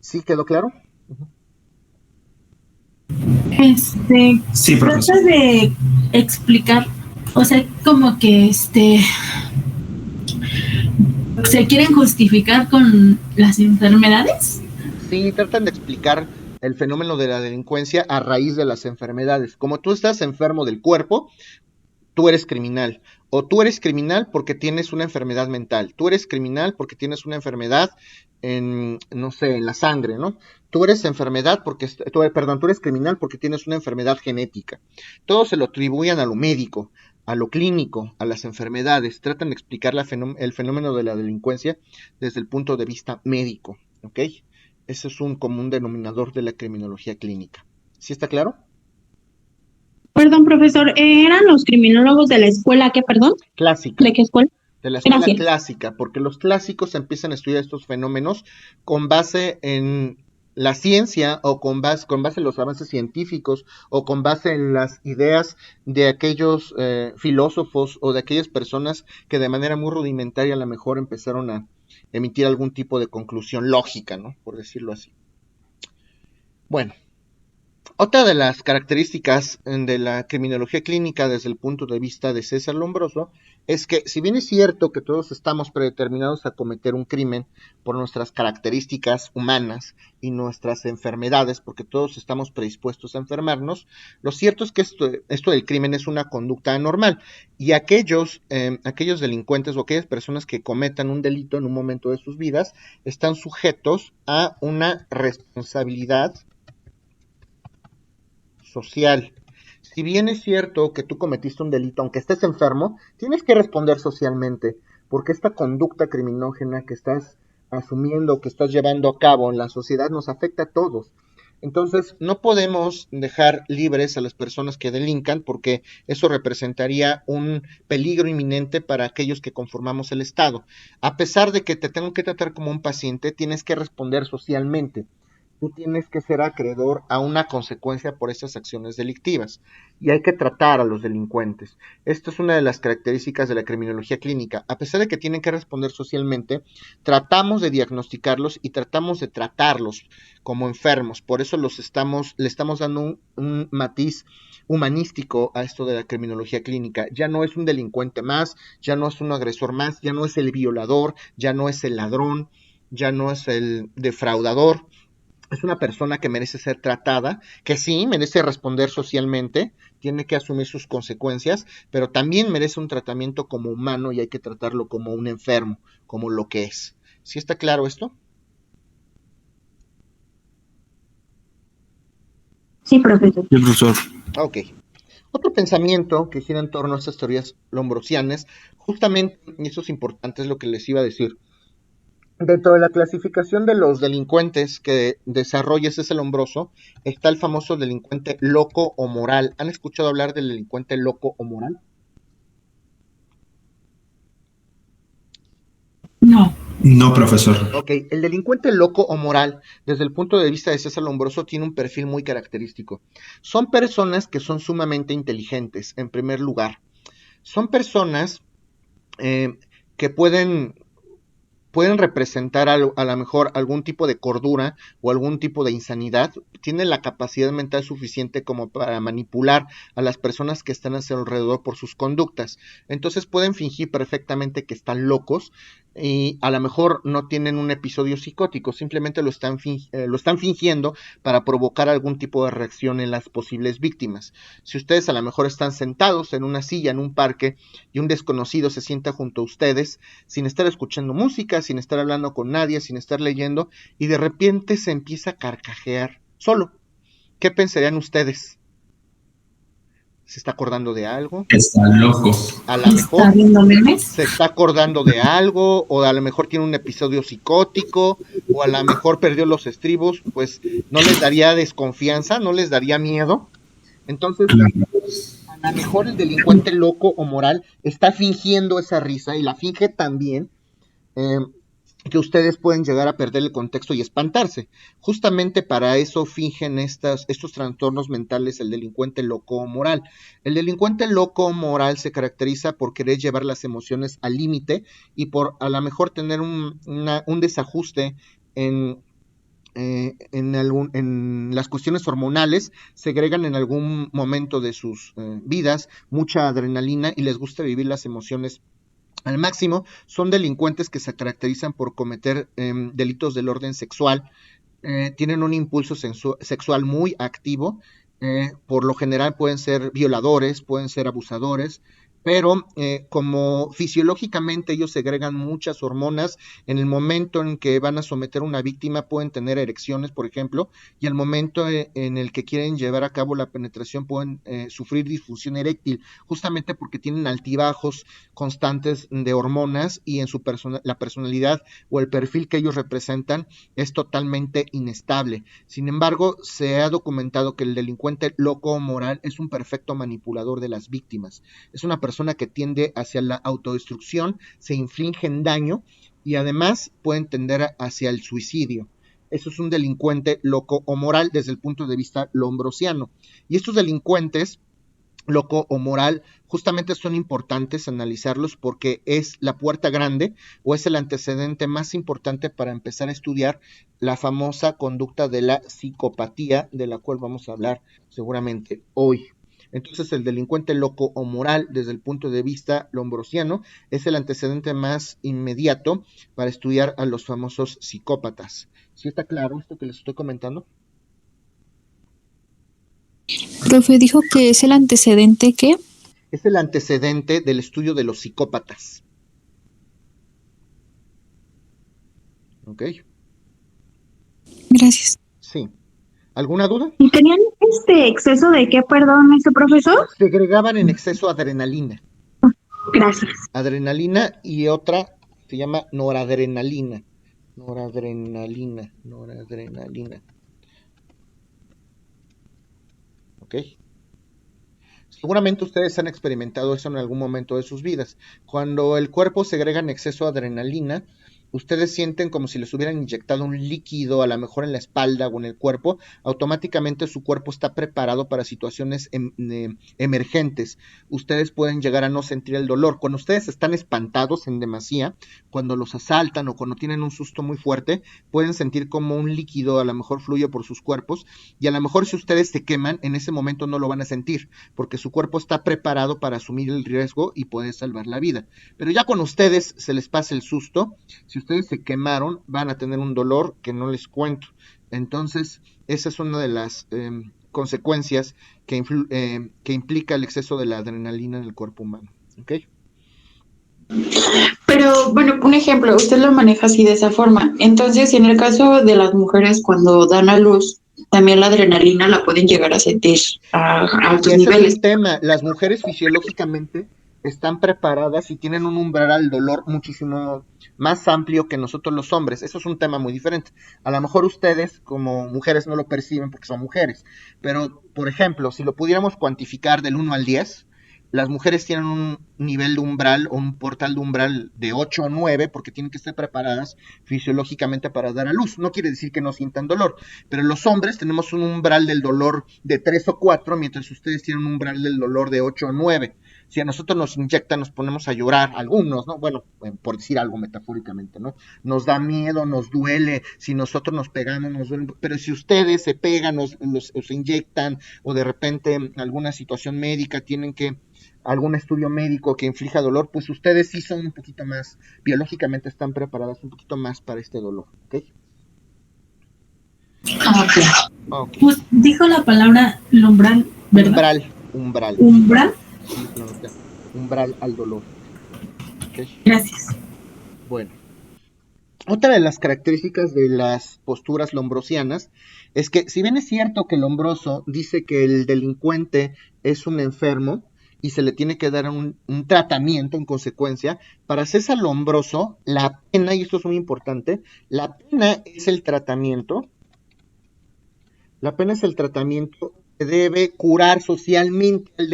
¿Sí quedó claro? Sí, profesor. Trata de explicar, o sea, como que se quieren justificar con las enfermedades. Sí, tratan de explicar el fenómeno de la delincuencia a raíz de las enfermedades. Como tú estás enfermo del cuerpo, tú eres criminal. O tú eres criminal porque tienes una enfermedad mental. Tú eres criminal porque tienes una enfermedad en la sangre, ¿no? Tú eres criminal porque tienes una enfermedad genética. Todo se lo atribuyen a lo médico, a lo clínico, a las enfermedades. Tratan de explicar el fenómeno de la delincuencia desde el punto de vista médico, ¿ok? Ese es un común denominador de la criminología clínica. ¿Sí está claro? Perdón, profesor, ¿eran los criminólogos de la escuela qué, perdón? Clásica. ¿De qué escuela? De la escuela Gracias. clásica, porque los clásicos empiezan a estudiar estos fenómenos con base en la ciencia o con base en los avances científicos o con base en las ideas de aquellos filósofos o de aquellas personas que de manera muy rudimentaria a lo mejor empezaron a emitir algún tipo de conclusión lógica, ¿no? Por decirlo así. Bueno, otra de las características de la criminología clínica desde el punto de vista de César Lombroso es que, si bien es cierto que todos estamos predeterminados a cometer un crimen por nuestras características humanas y nuestras enfermedades, porque todos estamos predispuestos a enfermarnos, lo cierto es que esto del crimen es una conducta anormal, y aquellos delincuentes o aquellas personas que cometan un delito en un momento de sus vidas están sujetos a una responsabilidad social. Si bien es cierto que tú cometiste un delito, aunque estés enfermo, tienes que responder socialmente, porque esta conducta criminógena que estás asumiendo, que estás llevando a cabo en la sociedad, nos afecta a todos. Entonces, no podemos dejar libres a las personas que delincan, porque eso representaría un peligro inminente para aquellos que conformamos el Estado. A pesar de que te tengo que tratar como un paciente, tienes que responder socialmente. tú tienes que ser acreedor a una consecuencia por esas acciones delictivas y hay que tratar a los delincuentes. Esto es una de las características de la criminología clínica. A pesar de que tienen que responder socialmente, tratamos de diagnosticarlos y tratamos de tratarlos como enfermos. Por eso le estamos dando un matiz humanístico a esto de la criminología clínica. Ya no es un delincuente más, ya no es un agresor más, ya no es el violador, ya no es el ladrón, ya no es el defraudador. Es una persona que merece ser tratada, que sí, merece responder socialmente, tiene que asumir sus consecuencias, pero también merece un tratamiento como humano y hay que tratarlo como un enfermo, como lo que es. ¿Sí está claro esto? Sí, profesor. Sí, profesor. Ok. Otro pensamiento que gira en torno a estas teorías lombrosianas, justamente, y eso es importante, es lo que les iba a decir. Dentro de la clasificación de los delincuentes que desarrolla ese Lombroso, está el famoso delincuente loco o moral. ¿Han escuchado hablar del delincuente loco o moral? No. No, profesor. Ok, el delincuente loco o moral, desde el punto de vista de César Lombroso, tiene un perfil muy característico. Son personas que son sumamente inteligentes, en primer lugar. Son personas que pueden representar a lo mejor algún tipo de cordura o algún tipo de insanidad, tienen la capacidad mental suficiente como para manipular a las personas que están a su alrededor por sus conductas. Entonces pueden fingir perfectamente que están locos y a lo mejor no tienen un episodio psicótico, simplemente lo están fingiendo para provocar algún tipo de reacción en las posibles víctimas. Si ustedes a lo mejor están sentados en una silla en un parque y un desconocido se sienta junto a ustedes sin estar escuchando música, sin estar hablando con nadie, sin estar leyendo, y de repente se empieza a carcajear solo. ¿Qué pensarían ustedes? ¿Se está acordando de algo? Está loco. A lo mejor ¿Está viendo memes? se está acordando de algo, o a lo mejor tiene un episodio psicótico, o a lo mejor perdió los estribos, pues no les daría desconfianza, no les daría miedo. Entonces, Claro. a lo mejor el delincuente loco o moral está fingiendo esa risa y la finge también, que ustedes pueden llegar a perder el contexto y espantarse. Justamente para eso fingen estos trastornos mentales el delincuente loco o moral. El delincuente loco o moral se caracteriza por querer llevar las emociones al límite y por a lo mejor tener un desajuste en las cuestiones hormonales, segregan en algún momento de sus vidas mucha adrenalina y les gusta vivir las emociones al máximo. Son delincuentes que se caracterizan por cometer delitos del orden sexual, tienen un impulso sexual muy activo, por lo general pueden ser violadores, pueden ser abusadores, pero como fisiológicamente ellos segregan muchas hormonas, en el momento en que van a someter a una víctima pueden tener erecciones, por ejemplo, y al momento en el que quieren llevar a cabo la penetración pueden sufrir disfunción eréctil, justamente porque tienen altibajos constantes de hormonas y en la personalidad o el perfil que ellos representan es totalmente inestable. Sin embargo, se ha documentado que el delincuente loco o moral es un perfecto manipulador de las víctimas. Es una persona que tiende hacia la autodestrucción, se infligen daño y además pueden tender hacia el suicidio. Eso es un delincuente loco o moral desde el punto de vista lombrosiano. Y estos delincuentes loco o moral justamente son importantes analizarlos porque es la puerta grande o es el antecedente más importante para empezar a estudiar la famosa conducta de la psicopatía, de la cual vamos a hablar seguramente hoy. Entonces el delincuente loco o moral desde el punto de vista lombrosiano es el antecedente más inmediato para estudiar a los famosos psicópatas. ¿Sí está claro esto que les estoy comentando? Profe, dijo que es el antecedente que... Es el antecedente del estudio de los psicópatas. ¿Ok? Gracias. Sí. ¿Alguna duda? ¿Y tenían exceso de qué, perdón, profesor? Segregaban en exceso adrenalina. Gracias. Adrenalina y otra se llama noradrenalina. Noradrenalina. ¿Ok? Seguramente ustedes han experimentado eso en algún momento de sus vidas. Cuando el cuerpo segrega en exceso adrenalina, ustedes sienten como si les hubieran inyectado un líquido, a lo mejor en la espalda o en el cuerpo, automáticamente su cuerpo está preparado para situaciones emergentes. Ustedes pueden llegar a no sentir el dolor. Cuando ustedes están espantados en demasía, cuando los asaltan o cuando tienen un susto muy fuerte, pueden sentir como un líquido a lo mejor fluye por sus cuerpos, y a lo mejor si ustedes se queman, en ese momento no lo van a sentir, porque su cuerpo está preparado para asumir el riesgo y poder salvar la vida. Pero ya con ustedes se les pasa el susto, si ustedes se quemaron, van a tener un dolor que no les cuento. Entonces, esa es una de las consecuencias que implica el exceso de la adrenalina en el cuerpo humano. ¿Ok? Pero bueno, un ejemplo, usted lo maneja así de esa forma. Entonces, en el caso de las mujeres cuando dan a luz, también la adrenalina la pueden llegar a sentir a altos Ese es niveles. un tema. Las mujeres fisiológicamente están preparadas y tienen un umbral al dolor muchísimo más amplio que nosotros los hombres. Eso es un tema muy diferente. A lo mejor ustedes como mujeres no lo perciben porque son mujeres, pero por ejemplo, si lo pudiéramos cuantificar del 1 al 10, las mujeres tienen un nivel de umbral o un portal de umbral de 8 o 9 porque tienen que estar preparadas fisiológicamente para dar a luz. No quiere decir que no sientan dolor, pero los hombres tenemos un umbral del dolor de 3 o 4, mientras ustedes tienen un umbral del dolor de 8 o 9. Si a nosotros nos inyectan, nos ponemos a llorar, algunos, ¿no? Bueno, por decir algo metafóricamente, ¿no? Nos da miedo, nos duele, si nosotros nos pegamos, nos duele, pero si ustedes se pegan, os inyectan, o de repente alguna situación médica, tienen que algún estudio médico que inflija dolor, pues ustedes sí son un poquito más, biológicamente están preparadas un poquito más para este dolor, ¿ok? Ok. Pues dijo la palabra umbral, ¿verdad? Umbral. ¿Umbral? Umbral al dolor. ¿Okay? Gracias. Bueno. Otra de las características de las posturas lombrosianas es que, si bien es cierto que Lombroso dice que el delincuente es un enfermo y se le tiene que dar un tratamiento en consecuencia, para César Lombroso, la pena, y esto es muy importante, la pena es el tratamiento que debe curar socialmente al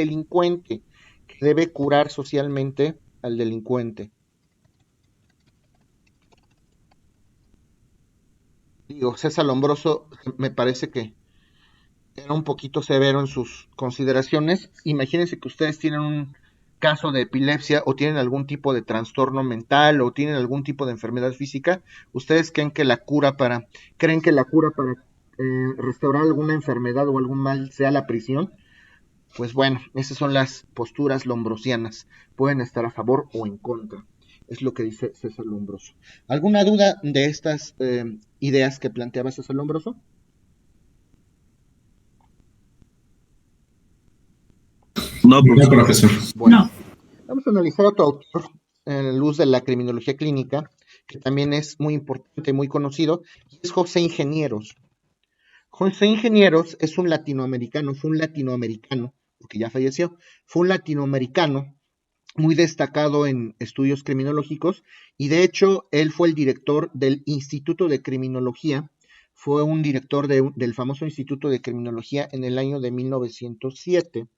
delincuente, Digo, César Lombroso me parece que era un poquito severo en sus consideraciones. Imagínense que ustedes tienen un caso de epilepsia o tienen algún tipo de trastorno mental o tienen algún tipo de enfermedad física. ¿Ustedes creen que la cura para restaurar alguna enfermedad o algún mal sea la prisión? Pues bueno, esas son las posturas lombrosianas. Pueden estar a favor o en contra. Es lo que dice César Lombroso. ¿Alguna duda de estas ideas que planteaba César Lombroso? No, profesor. Bueno, No. vamos a analizar a otro autor en la luz de la criminología clínica, que también es muy importante, muy conocido, y es José Ingenieros. José Ingenieros es un latinoamericano, porque ya falleció, fue un latinoamericano muy destacado en estudios criminológicos, y de hecho él fue el director del Instituto de Criminología, fue un director del famoso Instituto de Criminología en el año de 1907.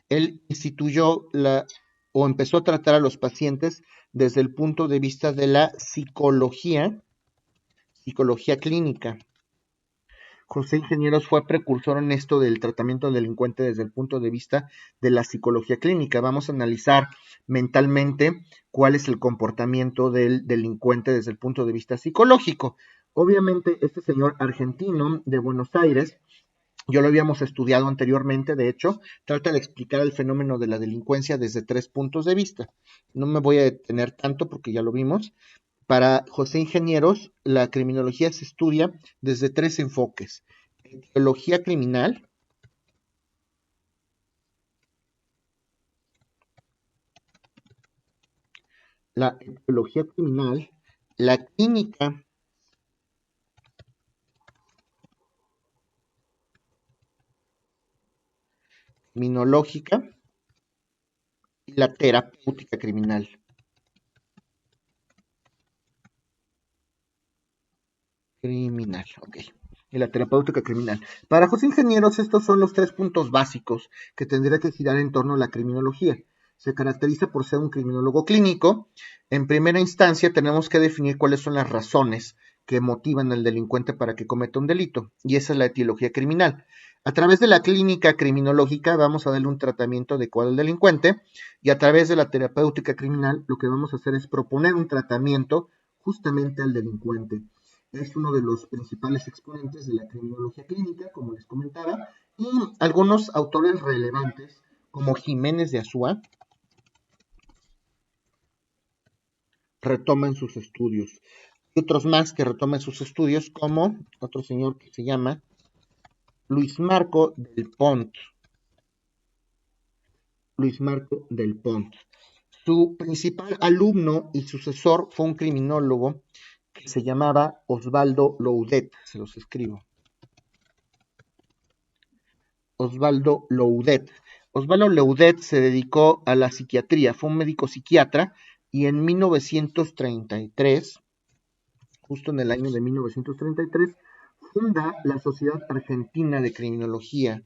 Él empezó a tratar a los pacientes desde el punto de vista de la psicología clínica. José Ingenieros fue precursor en esto del tratamiento del delincuente desde el punto de vista de la psicología clínica. Vamos a analizar mentalmente cuál es el comportamiento del delincuente desde el punto de vista psicológico. Obviamente, este señor argentino de Buenos Aires, yo lo habíamos estudiado anteriormente, de hecho, trata de explicar el fenómeno de la delincuencia desde 3 puntos de vista. No me voy a detener tanto porque ya lo vimos. Para José Ingenieros, la criminología se estudia desde 3 enfoques: etiología criminal, la clínica criminológica y la terapéutica criminal. Ok. Y la terapéutica criminal. Para José Ingenieros, estos son los 3 puntos básicos que tendría que girar en torno a la criminología. se caracteriza por ser un criminólogo clínico. En primera instancia tenemos que definir cuáles son las razones que motivan al delincuente para que cometa un delito, y esa es la etiología criminal. A través de la clínica criminológica vamos a darle un tratamiento adecuado al delincuente, y a través de la terapéutica criminal lo que vamos a hacer es proponer un tratamiento justamente al delincuente. Es uno de los principales exponentes de la criminología clínica, como les comentaba, y algunos autores relevantes, como Jiménez de Azúa, retoman sus estudios. Y otros más que retoman sus estudios, como otro señor que se llama Luis Marco del Pont. Luis Marco del Pont. Su principal alumno y sucesor fue un criminólogo que se llamaba Osvaldo Loudet. Se los escribo. Osvaldo Loudet. Osvaldo Loudet se dedicó a la psiquiatría, fue un médico psiquiatra, y en 1933, justo en el año de 1933, funda la Sociedad Argentina de Criminología.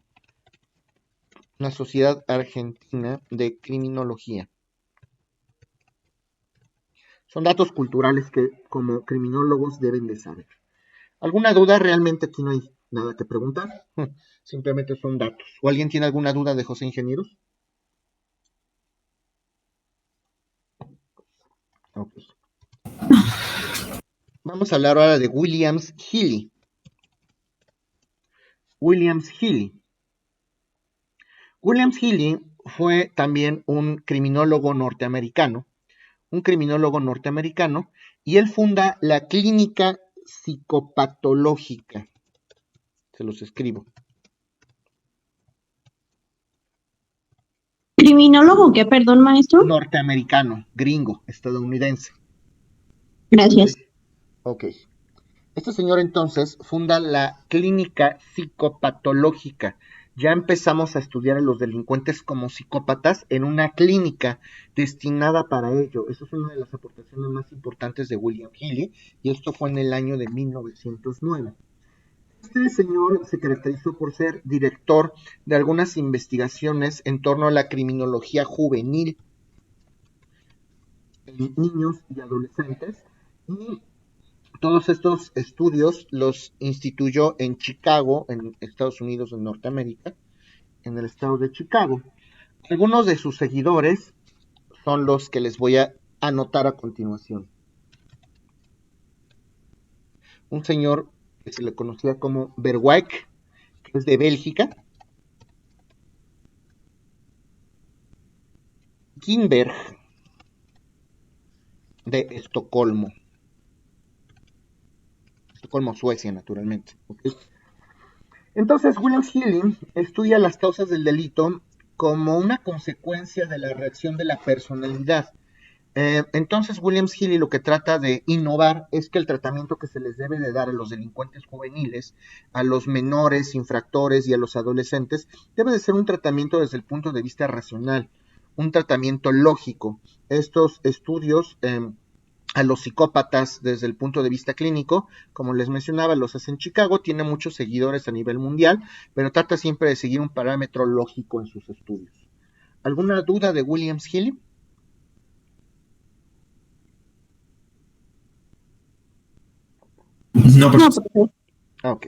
La Sociedad Argentina de Criminología. Son datos culturales que como criminólogos deben de saber. ¿Alguna duda? Realmente aquí no hay nada que preguntar. Simplemente son datos. ¿O alguien tiene alguna duda de José Ingenieros? Okay. Vamos a hablar ahora de Williams Healy. Williams Healy. Williams Healy fue también un criminólogo norteamericano, y él funda la clínica psicopatológica. Se los escribo. ¿Criminólogo qué, perdón, maestro? Norteamericano, gringo, estadounidense. Gracias. Ok. Este señor entonces funda la clínica psicopatológica. Ya empezamos a estudiar a los delincuentes como psicópatas en una clínica destinada para ello. Eso es una de las aportaciones más importantes de William Healy, y esto fue en el año de 1909. Este señor se caracterizó por ser director de algunas investigaciones en torno a la criminología juvenil en niños y adolescentes, y todos estos estudios los instituyó en Chicago, en Estados Unidos, en Norteamérica, en el estado de Chicago. Algunos de sus seguidores son los que les voy a anotar a continuación. Un señor que se le conocía como Verwijk, que es de Bélgica. Kinberg, de Estocolmo. Estocolmo, Suecia, naturalmente. ¿Okay? Entonces, William Healy estudia las causas del delito como una consecuencia de la reacción de la personalidad. Entonces, William Healy lo que trata de innovar es que el tratamiento que se les debe de dar a los delincuentes juveniles, a los menores infractores y a los adolescentes, debe de ser un tratamiento desde el punto de vista racional, un tratamiento lógico. Estos estudios a los psicópatas desde el punto de vista clínico, como les mencionaba, los hace en Chicago, tiene muchos seguidores a nivel mundial, pero trata siempre de seguir un parámetro lógico en sus estudios. ¿Alguna duda de William Healy? No, Ok.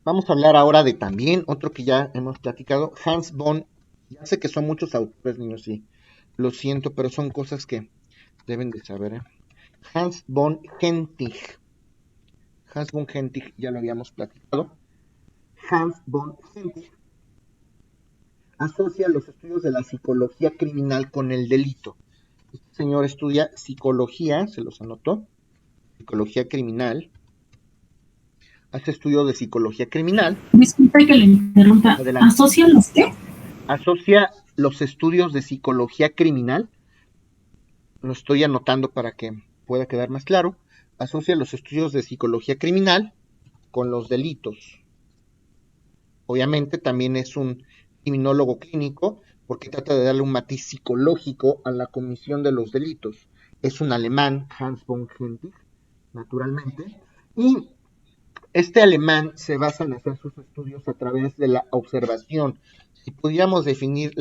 Vamos a hablar ahora de también otro que ya hemos platicado, Hans von. Ya sé que son muchos autores, niños, sí. Lo siento, pero son cosas que deben de saber. Hans von Hentig. Hans von Hentig, ya lo habíamos platicado. Hans von Hentig asocia los estudios de la psicología criminal con el delito. Este señor estudia psicología, se los anotó, psicología criminal. Hace estudio de psicología criminal. Disculpe que le interrumpa. Adelante. ¿Asocia los qué? Asocia los estudios de psicología criminal. Lo estoy anotando para que pueda quedar más claro. Asocia los estudios de psicología criminal con los delitos. Obviamente también es un criminólogo clínico porque trata de darle un matiz psicológico a la comisión de los delitos. Es un alemán, Hans von Hentig, naturalmente, y este alemán se basa en hacer sus estudios a través de la observación Si pudiéramos definir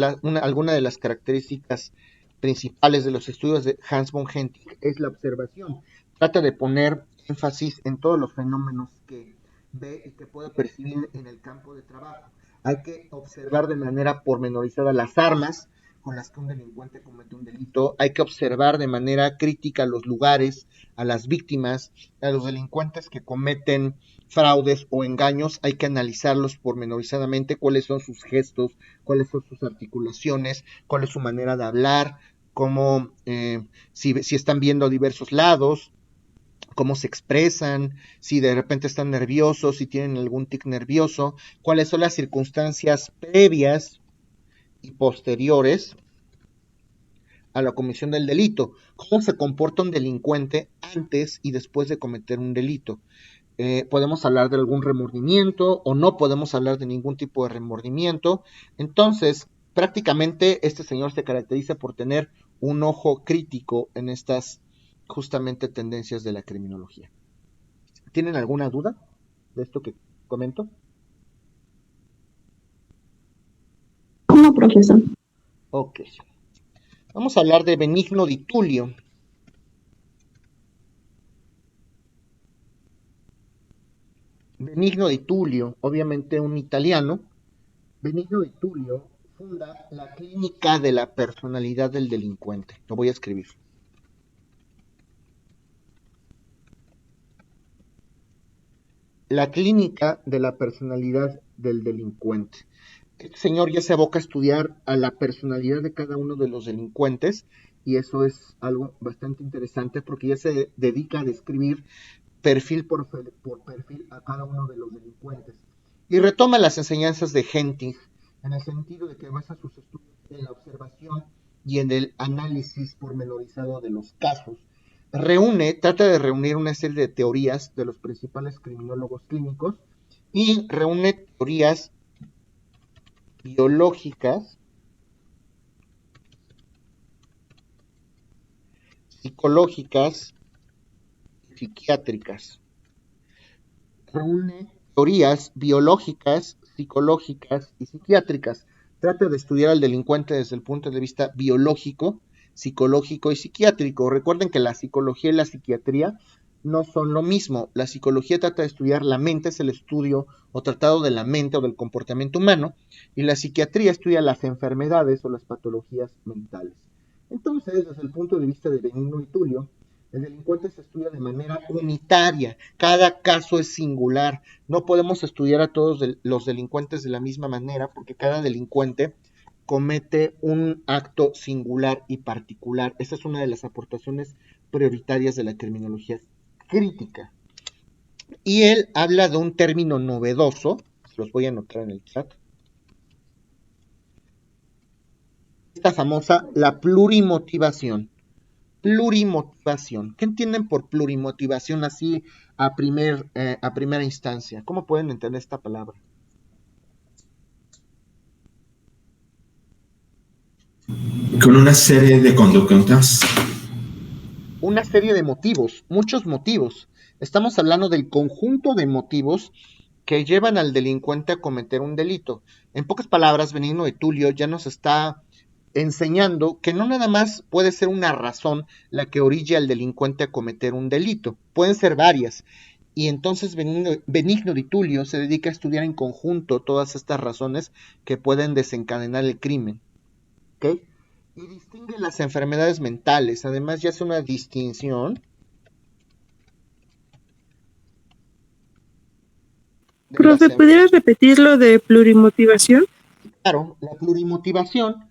alguna de las características principales de los estudios de Hans von Hentig, es la observación. Trata de poner énfasis en todos los fenómenos que ve y que puede percibir en el campo de trabajo. Hay que observar de manera pormenorizada las armas con las que un delincuente comete un delito. Hay que observar de manera crítica los lugares, a las víctimas, a los delincuentes que cometen fraudes o engaños. Hay que analizarlos pormenorizadamente, cuáles son sus gestos, cuáles son sus articulaciones, cuál es su manera de hablar, cómo, si están viendo diversos lados, cómo se expresan, si de repente están nerviosos, si tienen algún tic nervioso, cuáles son las circunstancias previas y posteriores a la comisión del delito, cómo se comporta un delincuente antes y después de cometer un delito. Podemos hablar de algún remordimiento o no podemos hablar de ningún tipo de remordimiento. Entonces, prácticamente este señor se caracteriza por tener un ojo crítico en estas justamente tendencias de la criminología. ¿Tienen alguna duda de esto que comento? No, profesor. Ok. Vamos a hablar de Benigno di Tullio. Benigno di Tullio, obviamente un italiano. Benigno di Tullio funda la clínica de la personalidad del delincuente. Lo voy a escribir. La clínica de la personalidad del delincuente. Este señor ya se aboca a estudiar a la personalidad de cada uno de los delincuentes y eso es algo bastante interesante porque ya se dedica a describir perfil por perfil a cada uno de los delincuentes. Y retoma las enseñanzas de Hentig en el sentido de que basa sus estudios en la observación y en el análisis pormenorizado de los casos. Trata de reunir una serie de teorías de los principales criminólogos clínicos y reúne teorías biológicas, psicológicas y psiquiátricas. Reúne teorías biológicas, psicológicas y psiquiátricas. Trata de estudiar al delincuente desde el punto de vista biológico, psicológico y psiquiátrico. Recuerden que la psicología y la psiquiatría no son lo mismo. La psicología trata de estudiar la mente, es el estudio o tratado de la mente o del comportamiento humano, y la psiquiatría estudia las enfermedades o las patologías mentales. Entonces, desde el punto de vista de Benigno di Tullio, el delincuente se estudia de manera unitaria, cada caso es singular, no podemos estudiar a todos los delincuentes de la misma manera porque cada delincuente comete un acto singular y particular. Esa es una de las aportaciones prioritarias de la criminología crítica. Y él habla de un término novedoso, los voy a anotar en el chat, esta famosa, la plurimotivación. Plurimotivación. ¿Qué entienden por plurimotivación así a primera instancia? ¿Cómo pueden entender esta palabra? Con una serie de conductas. Una serie de motivos, muchos motivos. Estamos hablando del conjunto de motivos que llevan al delincuente a cometer un delito. En pocas palabras, Benigno di Tullio ya nos está enseñando que no nada más puede ser una razón la que orilla al delincuente a cometer un delito, pueden ser varias, y entonces Benigno di Tullio se dedica a estudiar en conjunto todas estas razones que pueden desencadenar el crimen, ¿ok? Y distingue las enfermedades mentales, además ya hace una distinción. Profe, ¿pudieras repetir lo de plurimotivación? Claro, la plurimotivación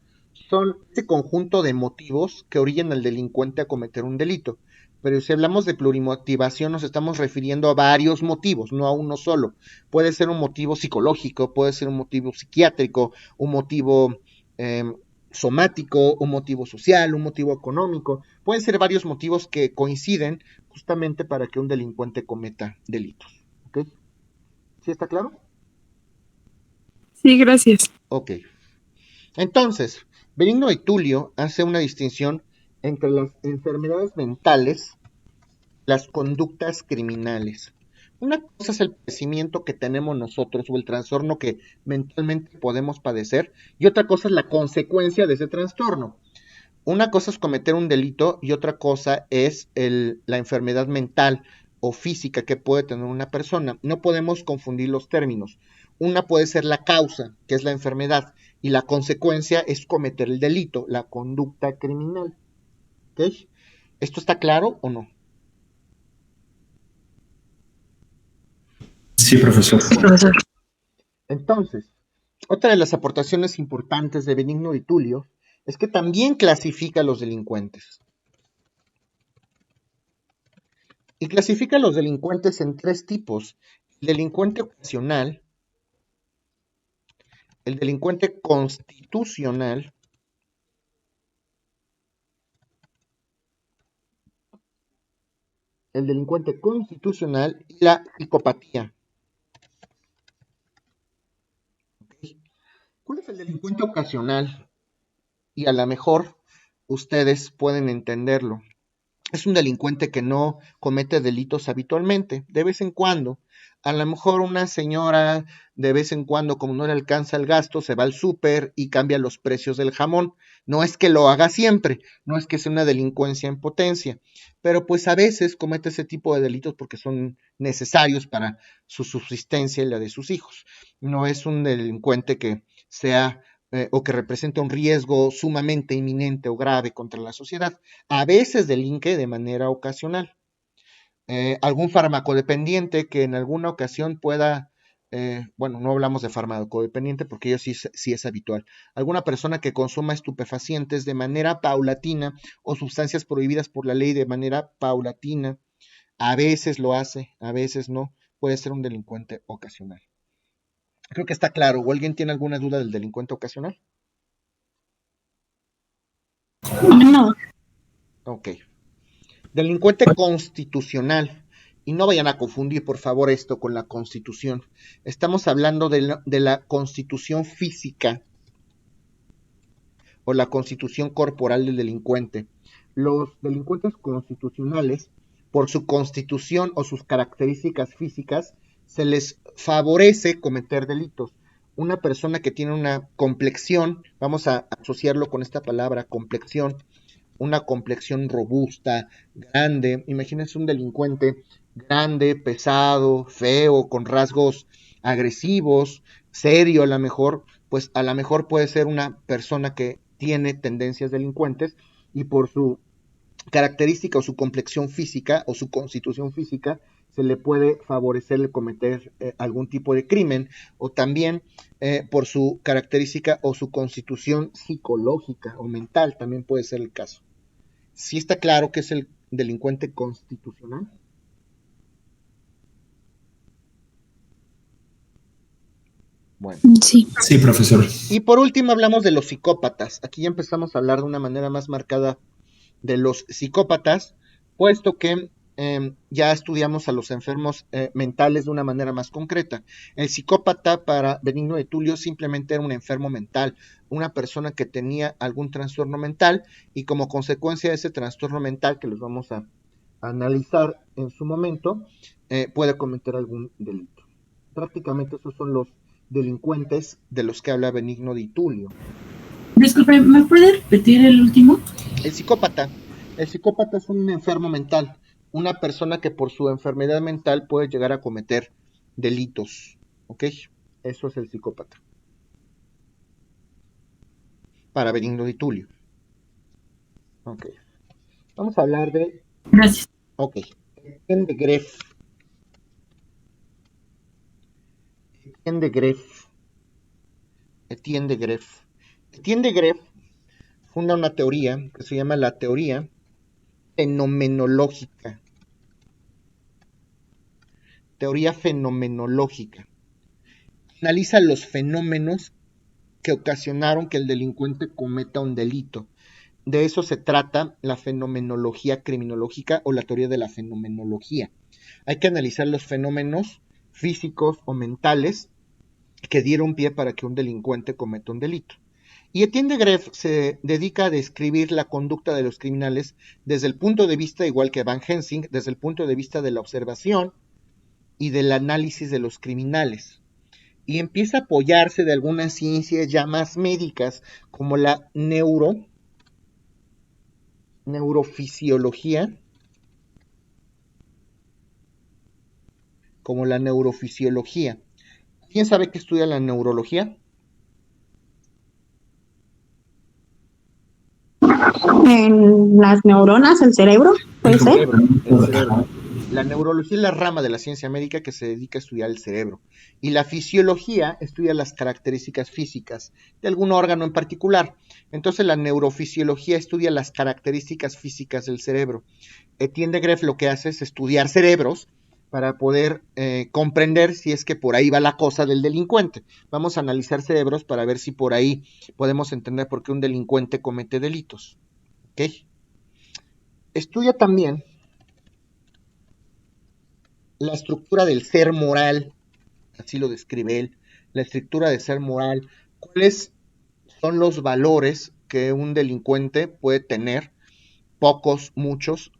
son ese conjunto de motivos que orillan al delincuente a cometer un delito. Pero si hablamos de plurimotivación nos estamos refiriendo a varios motivos, no a uno solo. Puede ser un motivo psicológico, puede ser un motivo psiquiátrico, un motivo somático, un motivo social, un motivo económico. Pueden ser varios motivos que coinciden justamente para que un delincuente cometa delitos. ¿Ok? ¿Sí está claro? Sí, gracias. Ok. Entonces, Benigno di Tullio hace una distinción entre las enfermedades mentales, las conductas criminales. Una cosa es el padecimiento que tenemos nosotros o el trastorno que mentalmente podemos padecer, y otra cosa es la consecuencia de ese trastorno. Una cosa es cometer un delito y otra cosa es la enfermedad mental o física que puede tener una persona. No podemos confundir los términos. Una puede ser la causa, que es la enfermedad, y la consecuencia es cometer el delito, la conducta criminal. ¿Okay? ¿Esto está claro o no? Sí, profesor. Entonces, otra de las aportaciones importantes de Benigno Di Tullio es que también clasifica a los delincuentes. Y clasifica a los delincuentes en 3 tipos: el delincuente ocasional, el delincuente constitucional y la psicopatía. ¿Okay? ¿Cuál es el delincuente ocasional? Y a lo mejor ustedes pueden entenderlo. Es un delincuente que no comete delitos habitualmente, de vez en cuando. A lo mejor una señora de vez en cuando, como no le alcanza el gasto, se va al súper y cambia los precios del jamón. No es que lo haga siempre, no es que sea una delincuencia en potencia, pero pues a veces comete ese tipo de delitos porque son necesarios para su subsistencia y la de sus hijos. No es un delincuente que sea o que representa un riesgo sumamente inminente o grave contra la sociedad. A veces delinque de manera ocasional. Algún farmacodependiente que en alguna ocasión pueda, bueno, no hablamos de farmacodependiente porque ello sí es habitual. Alguna persona que consuma estupefacientes de manera paulatina o sustancias prohibidas por la ley de manera paulatina, a veces lo hace, a veces no, puede ser un delincuente ocasional. Creo que está claro. ¿O alguien tiene alguna duda del delincuente ocasional? No. Ok. Delincuente constitucional. Y no vayan a confundir, por favor, esto con la Constitución. Estamos hablando de la Constitución física o la Constitución corporal del delincuente. Los delincuentes constitucionales, por su constitución o sus características físicas, se les favorece cometer delitos. Una persona que tiene una complexión, vamos a asociarlo con esta palabra, complexión, una complexión robusta, grande. Imagínense un delincuente grande, pesado, feo, con rasgos agresivos, serio a lo mejor, pues a lo mejor puede ser una persona que tiene tendencias delincuentes y por su característica o su complexión física o su constitución física se le puede favorecer el cometer algún tipo de crimen, o también por su característica o su constitución psicológica o mental, también puede ser el caso. ¿Sí está claro que es el delincuente constitucional? Bueno. Sí. Sí, profesor. Y por último hablamos de los psicópatas. Aquí ya empezamos a hablar de una manera más marcada de los psicópatas, puesto que ya estudiamos a los enfermos mentales de una manera más concreta. El psicópata para Benigno Di Tullio simplemente era un enfermo mental, una persona que tenía algún trastorno mental y como consecuencia de ese trastorno mental que los vamos a analizar en su momento, puede cometer algún delito. Prácticamente esos son los delincuentes de los que habla Benigno Di Tullio. Disculpe, ¿me puede repetir el último? El psicópata es un enfermo mental, una persona que por su enfermedad mental puede llegar a cometer delitos, ¿ok? Eso es el psicópata. Para Benigno Di Tullio. Ok. Vamos a hablar de... Gracias. Ok. Etienne de Greff. Etienne de Greff funda una teoría que se llama la teoría fenomenológica. Teoría fenomenológica. Analiza los fenómenos que ocasionaron que el delincuente cometa un delito. De eso se trata la fenomenología criminológica o la teoría de la fenomenología. Hay que analizar los fenómenos físicos o mentales que dieron pie para que un delincuente cometa un delito. Y Etienne de Greff se dedica a describir la conducta de los criminales desde el punto de vista, igual que Van Helsing, desde el punto de vista de la observación, y del análisis de los criminales. Y empieza a apoyarse de algunas ciencias ya más médicas, como la neurofisiología, ¿Quién sabe qué estudia la neurología? En las neuronas, el cerebro, puede ser. El cerebro. La neurología es la rama de la ciencia médica que se dedica a estudiar el cerebro. Y la fisiología estudia las características físicas de algún órgano en particular. Entonces la neurofisiología estudia las características físicas del cerebro. Etienne de Greff lo que hace es estudiar cerebros para poder comprender si es que por ahí va la cosa del delincuente. Vamos a analizar cerebros para ver si por ahí podemos entender por qué un delincuente comete delitos. ¿Ok? Estudia también la estructura del ser moral, así lo describe él, la estructura del ser moral, cuáles son los valores que un delincuente puede tener, pocos, muchos,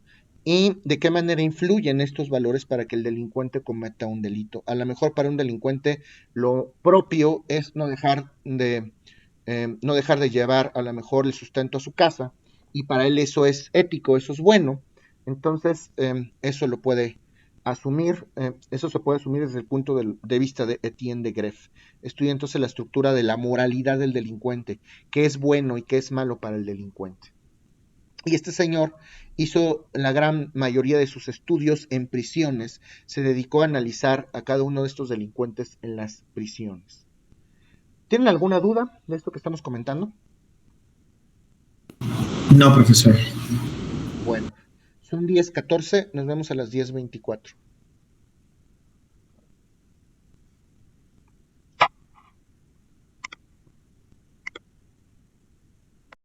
y de qué manera influyen estos valores para que el delincuente cometa un delito. A lo mejor para un delincuente lo propio es no dejar de llevar a lo mejor el sustento a su casa, y para él eso es ético, eso es bueno. Entonces eso lo puede asumir, eso se puede asumir desde el punto de vista de Etienne de Greff. Estudia entonces la estructura de la moralidad del delincuente, qué es bueno y qué es malo para el delincuente. Y este señor hizo la gran mayoría de sus estudios en prisiones, se dedicó a analizar a cada uno de estos delincuentes en las prisiones. ¿Tienen alguna duda de esto que estamos comentando? No, profesor. Bueno, son 10:14, nos vemos a las 10:24.